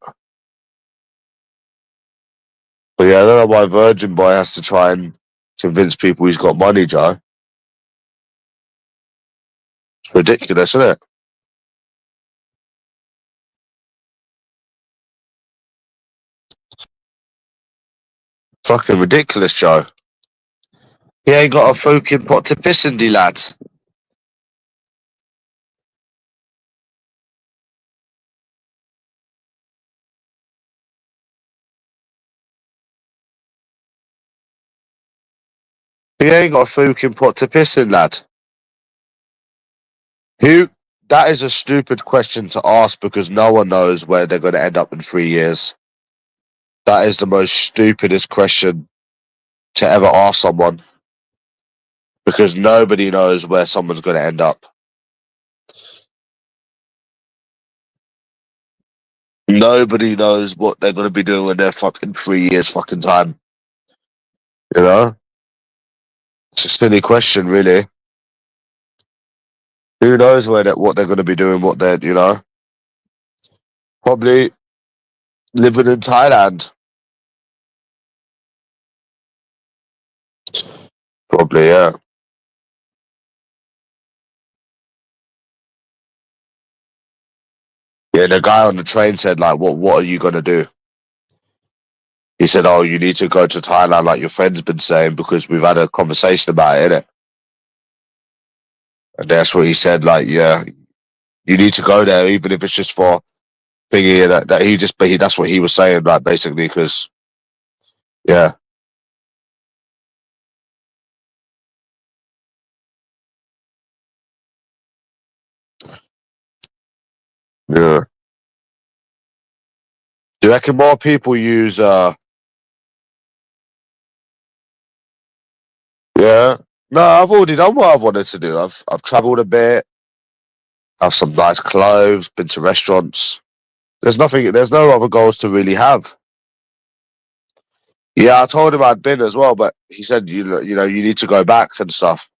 [SPEAKER 1] But yeah, I don't know why Virgin Boy has to try and convince people he's got money, Joe. It's ridiculous, isn't it? Fucking ridiculous, Joe. He ain't got a fucking pot to piss in, the lad. He ain't got a fucking pot to piss in, lad. Who? That is a stupid question to ask because no one knows where they're going to end up in 3 years. That is the most stupidest question to ever ask someone because nobody knows where someone's going to end up. Nobody knows what they're going to be doing when they're fucking 3 years fucking time. You know? It's a silly question, really. Who knows what they're going to be doing, probably living in Thailand. Probably, yeah. Yeah, the guy on the train said, like, what are you going to do? He said, oh, you need to go to Thailand like your friend's been saying because we've had a conversation about it, innit? And that's what he said, like, yeah, you need to go there even if it's just for thingy that he just, but that's what he was saying, like, basically, because, yeah. Yeah. Do you reckon more people use, yeah. No, I've already done what I've wanted to do. I've travelled a bit, have some nice clothes, been to restaurants. There's no other goals to really have. Yeah, I told him I'd been as well, but he said, you need to go back and stuff.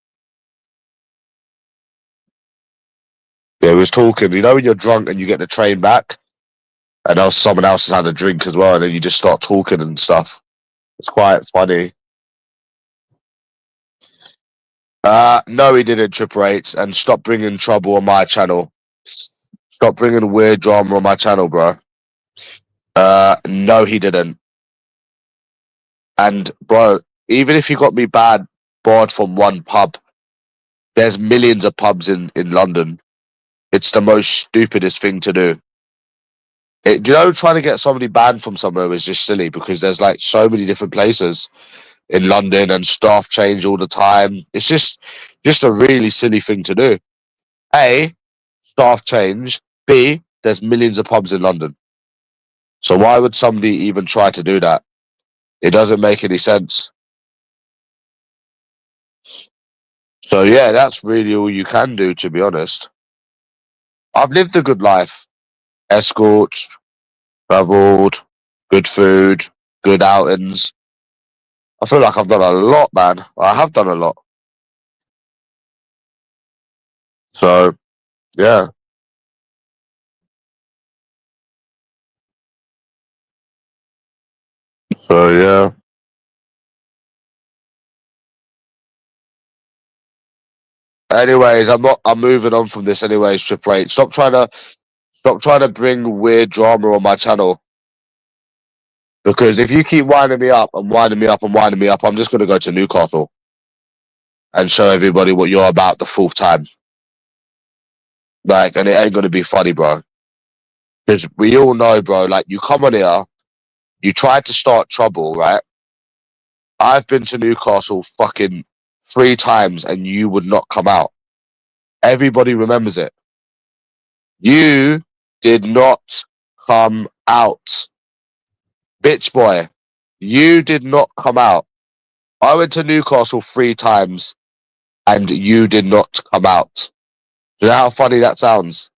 [SPEAKER 1] Yeah, he was talking. You know, when you're drunk and you get the train back, and else someone else has had a drink as well, and then you just start talking and stuff. It's quite funny. No, he didn't, Triple H, and stop bringing trouble on my channel. Stop bringing weird drama on my channel, bro. No, he didn't. And bro, even if you got me barred from one pub, there's millions of pubs in London. It's the most stupidest thing to do. Do you know, trying to get somebody banned from somewhere is just silly because there's like so many different places in London and staff change all the time. It's just a really silly thing to do. A, staff change. B, there's millions of pubs in London. So why would somebody even try to do that? It doesn't make any sense. So yeah, that's really all you can do, to be honest. I've lived a good life. Escorts, travelled, good food, good outings. I feel like I've done a lot, man. I have done a lot. So yeah. So yeah. Anyways, I'm moving on from this anyways, Triple H. Stop trying to bring weird drama on my channel. Because if you keep winding me up and winding me up and winding me up, I'm just gonna go to Newcastle and show everybody what you're about the fourth time. Like, and it ain't gonna be funny, bro. Because we all know, bro, like you come on here, you tried to start trouble, right? I've been to Newcastle fucking 3 times and you would not come out. Everybody remembers it. You did not come out. Bitch boy, you did not come out. I went to Newcastle 3 times and you did not come out. Do you know how funny that sounds?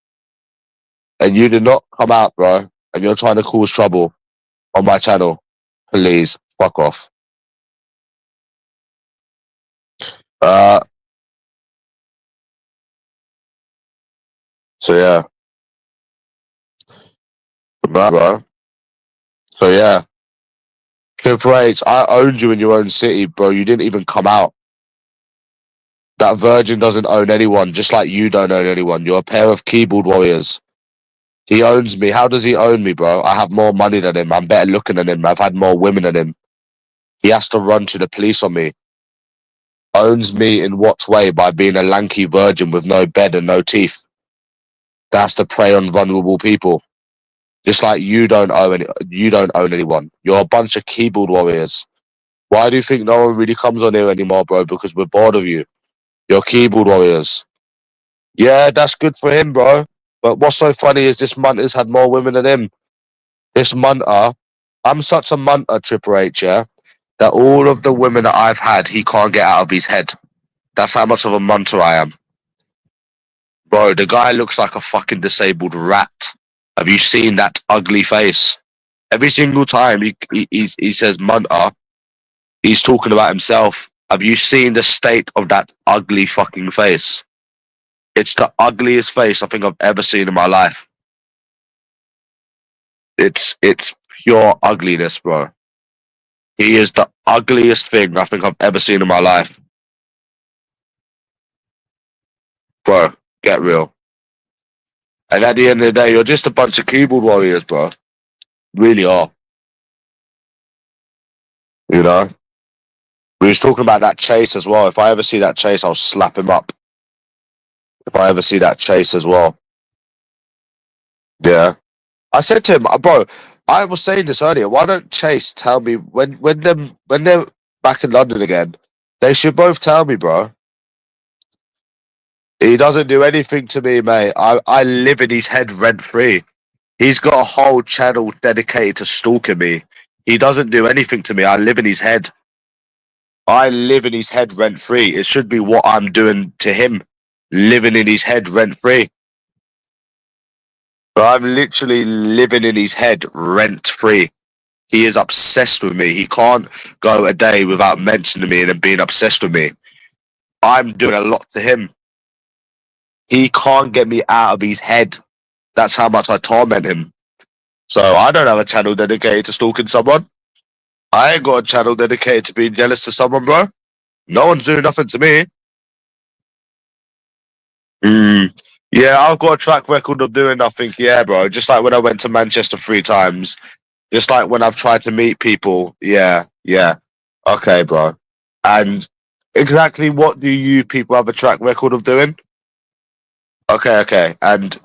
[SPEAKER 1] And you did not come out, bro. And you're trying to cause trouble on my channel. Please, fuck off. Uh, so yeah. Bro. So yeah. Triple H, I owned you in your own city, bro. You didn't even come out. That virgin doesn't own anyone, just like you don't own anyone. You're a pair of keyboard warriors. He owns me. How does he own me, bro? I have more money than him. I'm better looking than him. I've had more women than him. He has to run to the police on me. Owns me in what way? By being a lanky virgin with no bed and no teeth. That's to prey on vulnerable people. Just like you don't own anyone. You're a bunch of keyboard warriors. Why do you think no one really comes on here anymore, bro? Because we're bored of you. You're keyboard warriors. Yeah, that's good for him, bro. But what's so funny is this munter's had more women than him. This munter, I'm such a munter, Triple H, yeah, that all of the women that I've had, he can't get out of his head. That's how much of a munter I am. Bro, the guy looks like a fucking disabled rat. Have you seen that ugly face? Every single time he says munter, he's talking about himself. Have you seen the state of that ugly fucking face? It's the ugliest face I think I've ever seen in my life. It's pure ugliness, bro. He is the ugliest thing I think I've ever seen in my life. Bro, get real. And at the end of the day, you're just a bunch of keyboard warriors, bro. Really are. You know? We was talking about that Chase as well. If I ever see that Chase, I'll slap him up. If I ever see that Chase as well. Yeah. I said to him, bro, I was saying this earlier. Why don't Chase tell me when they're back in London again? They should both tell me, bro. He doesn't do anything to me, mate. I live in his head rent free. He's got a whole channel dedicated to stalking me. He doesn't do anything to me. I live in his head. I live in his head rent free. It should be what I'm doing to him, living in his head rent free. But I'm literally living in his head rent free. He is obsessed with me. He can't go a day without mentioning me and being obsessed with me. I'm doing a lot to him. He can't get me out of his head. That's how much I torment him. So I don't have a channel dedicated to stalking someone. I ain't got a channel dedicated to being jealous to someone, bro. No one's doing nothing to me. Yeah, I've got a track record of doing nothing. Yeah, bro. Just like when I went to Manchester 3 times. Just like when I've tried to meet people. Yeah, yeah. Okay, bro. And exactly what do you people have a track record of doing? Okay, okay. And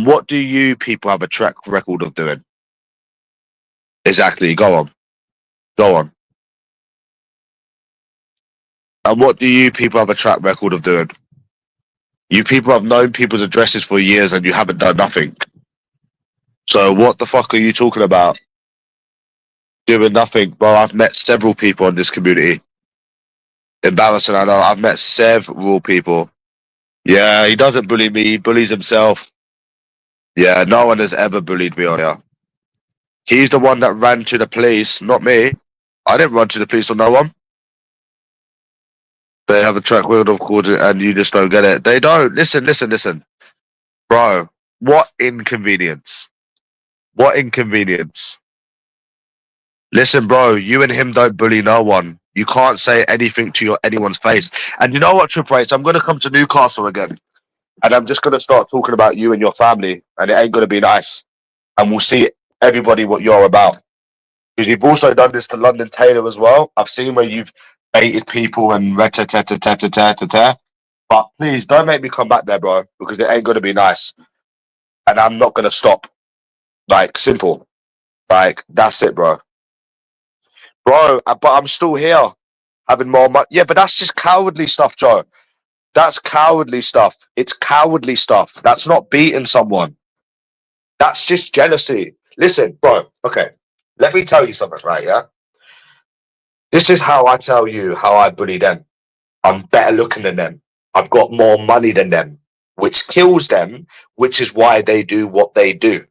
[SPEAKER 1] what do you people have a track record of doing? Exactly. Go on. Go on. And what do you people have a track record of doing? You people have known people's addresses for years and you haven't done nothing. So what the fuck are you talking about? Doing nothing, bro. I've met several people in this community. Embarrassing, I know. I've met several people. Yeah, he doesn't bully me. He bullies himself. Yeah, no one has ever bullied me on here. He's the one that ran to the police, not me. I didn't run to the police or no one. They have a track record of course, and you just don't get it. They don't. Listen, listen, listen. Bro, what inconvenience. What inconvenience. Listen, bro, you and him don't bully no one. You can't say anything to anyone's face. And you know what, Triple H? I'm going to come to Newcastle again. And I'm just going to start talking about you and your family. And it ain't going to be nice. And we'll see everybody what you're about. Because you've also done this to London Taylor as well. I've seen where you've baited people and but please don't make me come back there, bro, because it ain't gonna be nice. And I'm not gonna stop. Like, simple. Like, that's it, bro. Bro, but I'm still here. Having more money. Yeah, but that's just cowardly stuff, Joe. That's cowardly stuff. It's cowardly stuff. That's not beating someone. That's just jealousy. Listen, bro, okay. Let me tell you something, right? Yeah. This is how I tell you how I bully them. I'm better looking than them. I've got more money than them, which kills them, which is why they do what they do.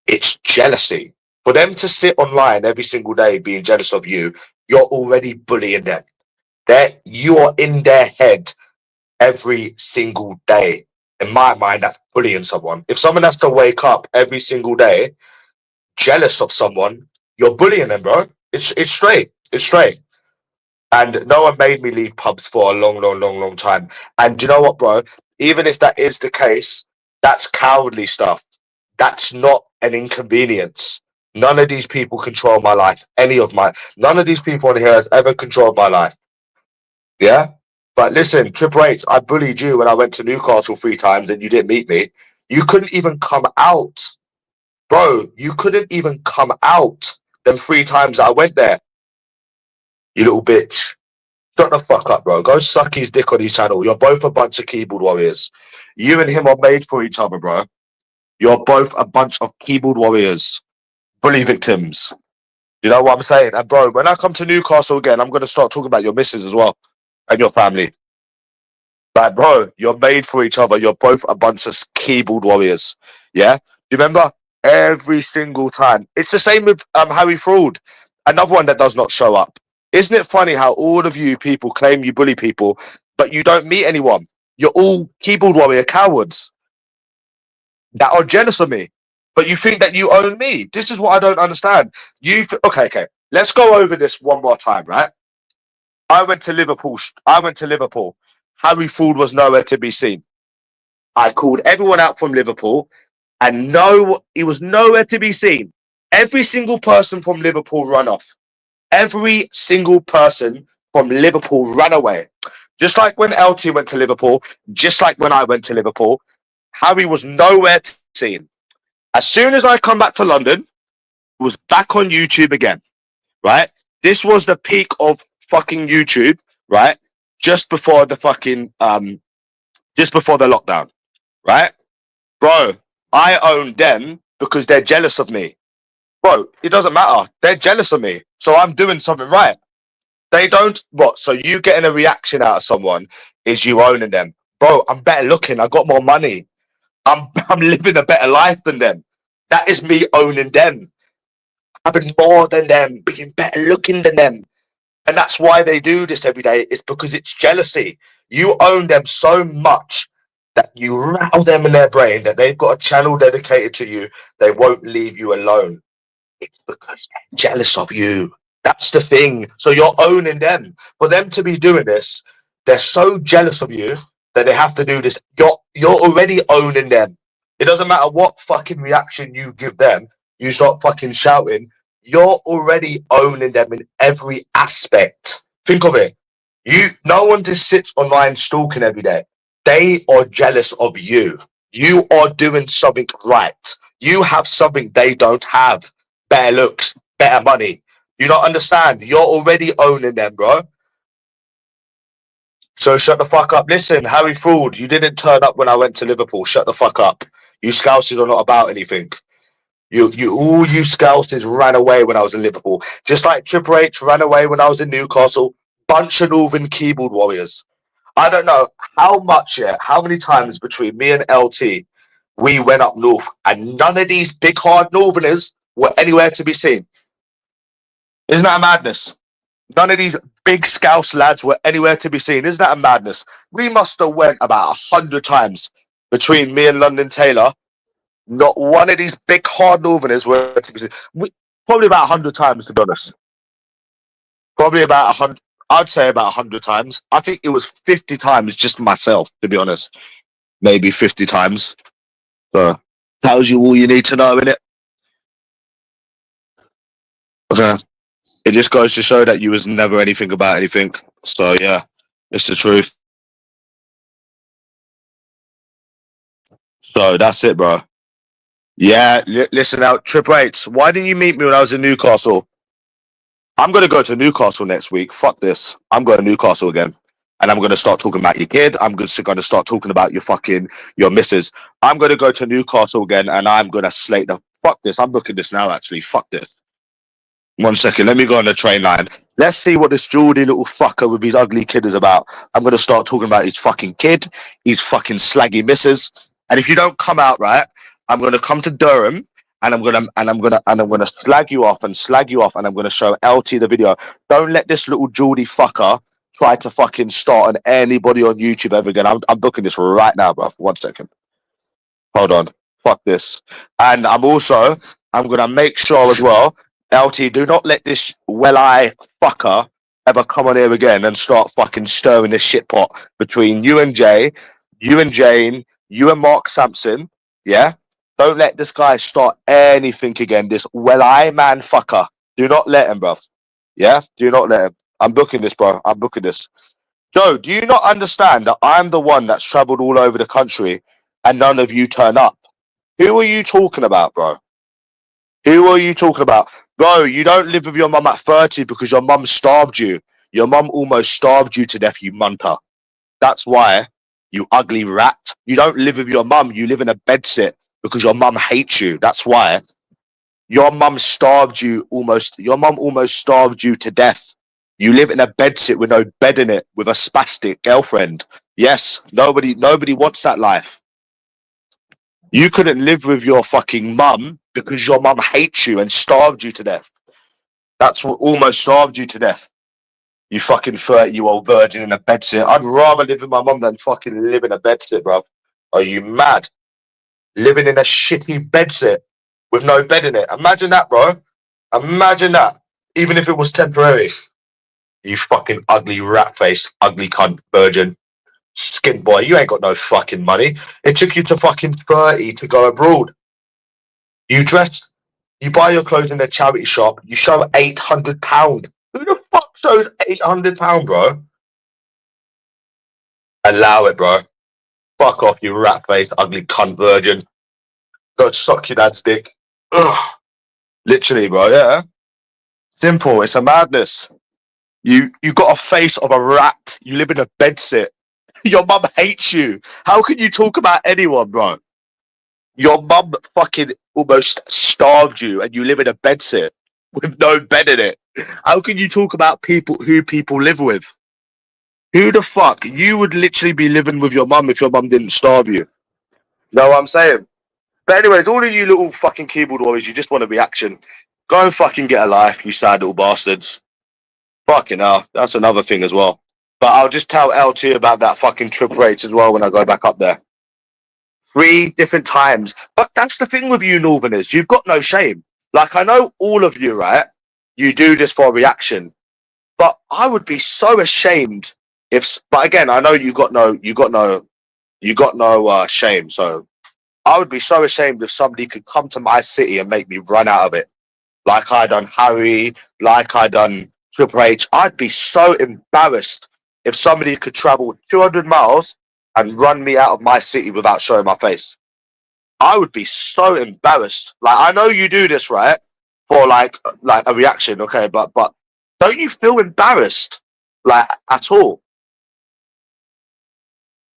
[SPEAKER 1] It's jealousy. For them to sit online every single day being jealous of you, you're already bullying them. You are in their head every single day. In my mind, that's bullying someone. If someone has to wake up every single day jealous of someone, you're bullying them, bro. It's straight. It's straight. And no one made me leave pubs for a long time. And do you know what, bro? Even if that is the case, that's cowardly stuff. That's not an inconvenience. None of these people control my life. None of these people on here has ever controlled my life. Yeah? But listen, Triple H, I bullied you when I went to Newcastle 3 times and you didn't meet me. You couldn't even come out. Bro, you couldn't even come out them 3 times that I went there. You little bitch. Shut the fuck up, bro. Go suck his dick on his channel. You're both a bunch of keyboard warriors. You and him are made for each other, bro. You're both a bunch of keyboard warriors. Bully victims. You know what I'm saying? And bro, when I come to Newcastle again, I'm going to start talking about your missus as well. And your family. Like, bro, you're made for each other. You're both a bunch of keyboard warriors. Yeah? Do you remember? Every single time. It's the same with Harry Fraud. Another one that does not show up. Isn't it funny how all of you people claim you bully people, but you don't meet anyone? You're all keyboard warrior cowards that are jealous of me, but you think that you own me. This is what I don't understand. Okay. Let's go over this one more time, right? I went to Liverpool. Harry Fraud was nowhere to be seen. I called everyone out from Liverpool, and no, he was nowhere to be seen. Every single person from Liverpool run off. Every single person from Liverpool ran away. Just like when LT went to Liverpool, just like when I went to Liverpool, Harry was nowhere to be seen. As soon as I come back to London, it was back on YouTube again, right? This was the peak of fucking YouTube, right? Just before the lockdown, right? Bro, I own them because they're jealous of me. Bro, it doesn't matter. They're jealous of me. So I'm doing something right. They don't. What? So you getting a reaction out of someone is you owning them. Bro, I'm better looking. I got more money. I'm living a better life than them. That is me owning them. Having more than them. Being better looking than them. And that's why they do this every day. It's because it's jealousy. You own them so much that you rattle them in their brain that they've got a channel dedicated to you. They won't leave you alone. It's because they're jealous of you. That's the thing. So you're owning them. For them to be doing this, they're so jealous of you that they have to do this. You're already owning them. It doesn't matter what fucking reaction you give them. You start fucking shouting. You're already owning them in every aspect. Think of it. No one just sits online stalking every day. They are jealous of you. You are doing something right. You have something they don't have. Better looks, better money. You don't understand. You're already owning them, bro. So shut the fuck up. Listen, Harry Fraud, you didn't turn up when I went to Liverpool. Shut the fuck up. You Scousers are not about anything. All you Scousers ran away when I was in Liverpool. Just like Triple H ran away when I was in Newcastle. Bunch of Northern keyboard warriors. I don't know how many times between me and LT we went up north and none of these big hard Northerners were anywhere to be seen. Isn't that a madness? None of these big Scouse lads were anywhere to be seen. Isn't that a madness? We must have went about 100 times between me and London Taylor. Not one of these big hard Northerners were to be seen. Probably about 100 times, to be honest. Probably about 100. I'd say about 100 times. I think it was 50 times just myself, to be honest. Maybe 50 times. So tells you all you need to know, innit? Okay. It just goes to show that you was never anything about anything. So yeah, it's the truth. So that's it, bro. Yeah, listen out, Triple H. Why didn't you meet me when I was in Newcastle? I'm gonna go to Newcastle next week. Fuck this. I'm going to Newcastle again. And I'm going to start talking about your kid. I'm just going to start talking about your missus. I'm going to go to Newcastle again and I'm going to slate the... Fuck this. I'm booking this now, actually. Fuck this. 1 second. Let me go on the train line. Let's see what this Geordie little fucker with his ugly kid is about. I'm going to start talking about his fucking kid, his fucking slaggy missus. And if you don't come out, right, I'm going to come to Durham and I'm gonna slag you off and I'm gonna show LT the video. Don't let this little Geordie fucker try to fucking start on anybody on YouTube ever again. I'm booking this right now, bro. 1 second. Hold on. Fuck this. And I'm gonna make sure as well, LT, do not let this well-eye fucker ever come on here again and start fucking stirring this shit pot between you and Jay, you and Jane, you and Mark Sampson. Yeah? Don't let this guy start anything again. This well-eye man fucker. Do not let him, bro. Yeah? Do not let him. I'm booking this, bro. I'm booking this. Joe, do you not understand that I'm the one that's travelled all over the country and none of you turn up? Who are you talking about, bro? Who are you talking about? Bro, you don't live with your mum at 30 because your mum starved you. Your mum almost starved you to death, you munter. That's why, you ugly rat. You don't live with your mum. You live in a bedsit because your mum hates you. That's why. Your mum starved you almost. Your mum almost starved you to death. You live in a bedsit with no bed in it with a spastic girlfriend. Yes, nobody wants that life. You couldn't live with your fucking mum because your mum hates you and starved you to death. That's what almost starved you to death. You fucking 30-year-old virgin in a bedsit. I'd rather live with my mum than fucking live in a bedsit, bruv. Are you mad? Living in a shitty bedsit with no bed in it. Imagine that, bro. Imagine that. Even if it was temporary. You fucking ugly rat-faced, ugly cunt virgin. Skin boy, you ain't got no fucking money. It took you to fucking 30 to go abroad. You buy your clothes in a charity shop, you show £800. Who the fuck shows £800, bro? Allow it, bro. Fuck off, you rat-faced, ugly cunt virgin. Go suck your dad's dick. Ugh. Literally, bro, yeah. Simple, it's a madness. You got a face of a rat. You live in a bedsit. Your mum hates you. How can you talk about anyone, bro? Your mum fucking almost starved you and you live in a bedsit with no bed in it. How can you talk about who people live with? Who the fuck? You would literally be living with your mum if your mum didn't starve you. Know what I'm saying? But anyways, all of you little fucking keyboard warriors, you just want a reaction. Go and fucking get a life, you sad little bastards. Fucking hell, that's another thing as well. But I'll just tell LT about that fucking trip rates as well when I go back up there. 3 different times. But that's the thing with you Northerners. You've got no shame. Like, I know all of you, right? You do this for a reaction. But I would be so ashamed But again, I know you got no shame. So I would be so ashamed if somebody could come to my city and make me run out of it, like I done Harry, like I done Triple H. I'd be so embarrassed if somebody could travel 200 miles and run me out of my city without showing my face. I would be so embarrassed. Like, I know you do this, right, for like a reaction, okay, but don't you feel embarrassed, like, at all?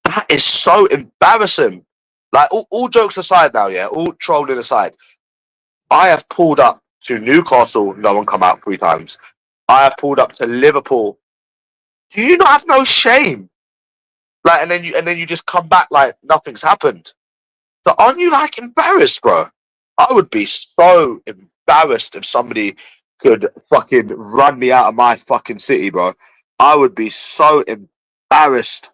[SPEAKER 1] That is so embarrassing. Like, all jokes aside now, yeah, all trolling aside, I have pulled up to Newcastle, no one come out 3 times. I have pulled up to Liverpool. Do you not have no shame? Like, and then you just come back like nothing's happened. So aren't you like embarrassed, bro? I would be so embarrassed if somebody could fucking run me out of my fucking city, bro. I would be so embarrassed.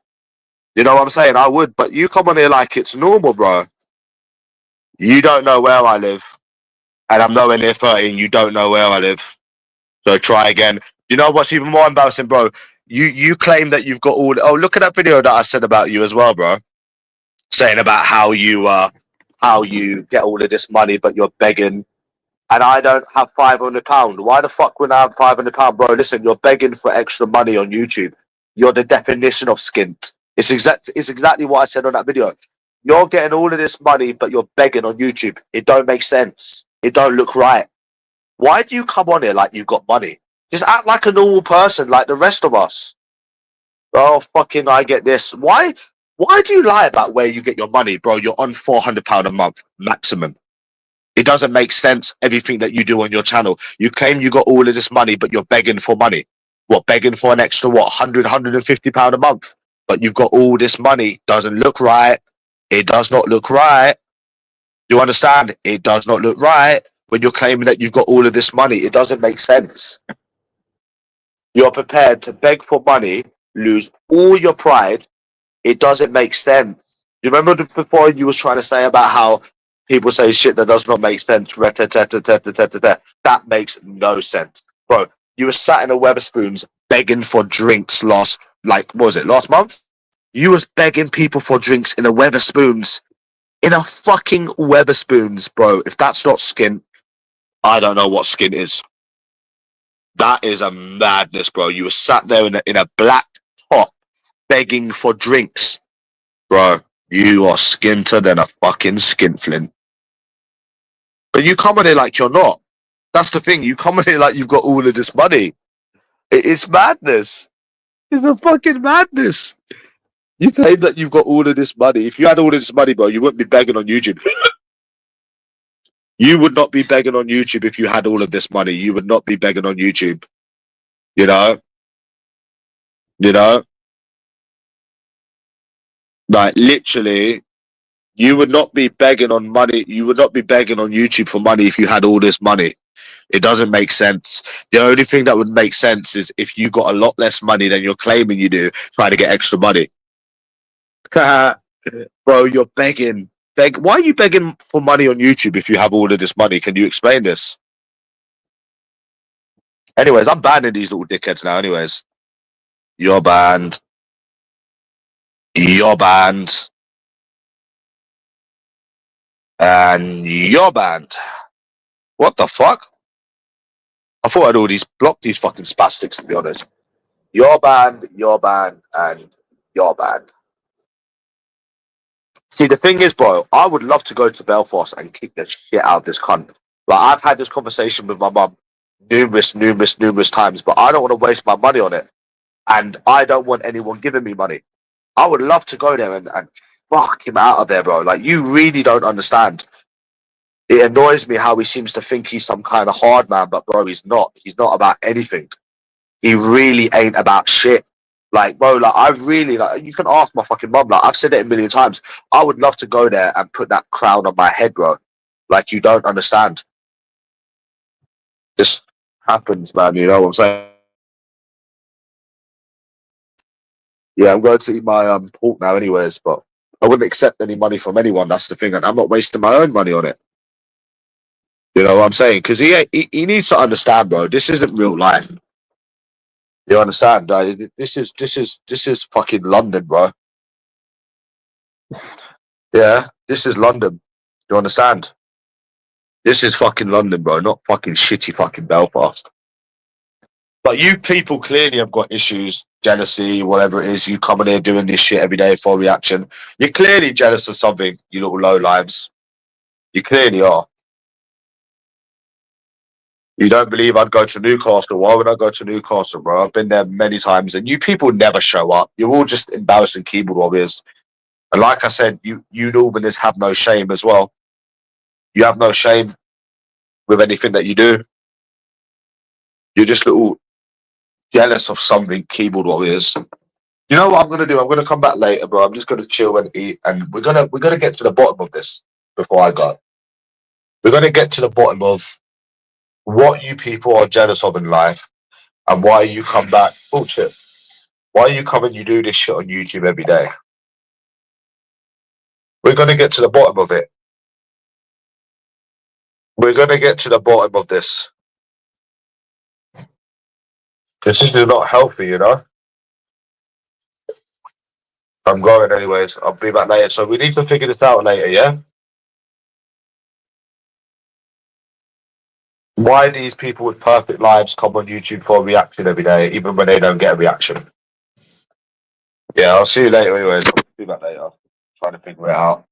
[SPEAKER 1] You know what I'm saying? I would, but you come on here like it's normal, bro. You don't know where I live, and I'm nowhere near 30, and you don't know where I live. So try again. You know what's even more embarrassing, bro? You claim that you've got all. Oh, look at that video that I said about you as well, bro. Saying about how you get all of this money, but you're begging, and I don't have £500. Why the fuck would I have £500, bro? Listen, you're begging for extra money on YouTube. You're the definition of skint. It's exactly what I said on that video. You're getting all of this money, but you're begging on YouTube. It don't make sense. It don't look right. Why do you come on here like you've got money? Just act like a normal person, like the rest of us. Oh, fucking, I get this. Why do you lie about where you get your money, bro? You're on £400 a month maximum. It doesn't make sense, everything that you do on your channel. You claim you got all of this money, but you're begging for money. What, begging for an extra, what, £150 a month? But you've got all this money. Doesn't look right. It does not look right. You understand? It does not look right. When you're claiming that you've got all of this money, it doesn't make sense. You're prepared to beg for money, lose all your pride. It doesn't make sense. You remember before you was trying to say about how people say shit that does not make sense? That makes no sense. Bro, you were sat in a Weatherspoons begging for drinks last month? You was begging people for drinks in a Weatherspoons. In a fucking Weatherspoons, bro. If that's not skin, I don't know what skin is. That is a madness, bro. You were sat there in a black top begging for drinks. Bro, you are skinter than a fucking skinflint. But you come on here like you're not. That's the thing. You come on here like you've got all of this money. It's madness. It's a fucking madness. You claim that you've got all of this money. If you had all of this money, bro, you wouldn't be begging on YouTube. You would not be begging on YouTube if you had all of this money. You would not be begging on YouTube. You know? Like, literally, you would not be begging on money. You would not be begging on YouTube for money if you had all this money. It doesn't make sense. The only thing that would make sense is if you got a lot less money than you're claiming you do, trying to get extra money. Bro, you're begging. Why are you begging for money on YouTube if you have all of this money? Can you explain this? Anyways, I'm banning these little dickheads now. Anyways, you're banned. You're banned. And you're banned. What the fuck? I thought I'd already blocked these fucking spastics, to be honest. You're banned, and you're banned. See, the thing is, bro, I would love to go to Belfast and kick the shit out of this cunt. Like, I've had this conversation with my mum numerous times, but I don't want to waste my money on it. And I don't want anyone giving me money. I would love to go there and fuck him out of there, bro. Like, you really don't understand. It annoys me how he seems to think he's some kind of hard man, but bro, he's not. He's not about anything. He really ain't about shit. Like, bro, like, I really, like, you can ask my fucking mum, like, I've said it a million times. I would love to go there and put that crown on my head, bro. Like, you don't understand. This happens, man, you know what I'm saying? Yeah, I'm going to eat my pork now anyways, but I wouldn't accept any money from anyone, that's the thing, and I'm not wasting my own money on it. You know what I'm saying? Because he needs to understand, bro, this isn't real life. You understand? This is fucking London, bro. Yeah, this is London. You understand? This is fucking London, bro, not fucking shitty fucking Belfast. But you people clearly have got issues, jealousy, whatever it is. You coming here doing this shit every day for a reaction. You're clearly jealous of something, you little low lives. You clearly are. You don't believe I'd go to Newcastle? Why would I go to Newcastle, bro? I've been there many times, and you people never show up. You're all just embarrassing keyboard warriors. And like I said, you Northerners have no shame as well. You have no shame with anything that you do. You're just little jealous of something, keyboard warriors. You know what I'm gonna do? I'm gonna come back later, bro. I'm just gonna chill and eat, and we're gonna get to the bottom of this before I go. We're gonna get to the bottom of what you people are jealous of in life and why you come back. Bullshit. Why you come and you do this shit on YouTube every day? We're gonna get to the bottom of it. We're gonna get to the bottom of this. This is not healthy, you know. I'm going anyways. I'll be back later. So we need to figure this out later, yeah? Why these people with perfect lives come on YouTube for a reaction every day, even when they don't get a reaction? Yeah, I'll see you later anyways. I'll be back later. Trying to figure it out.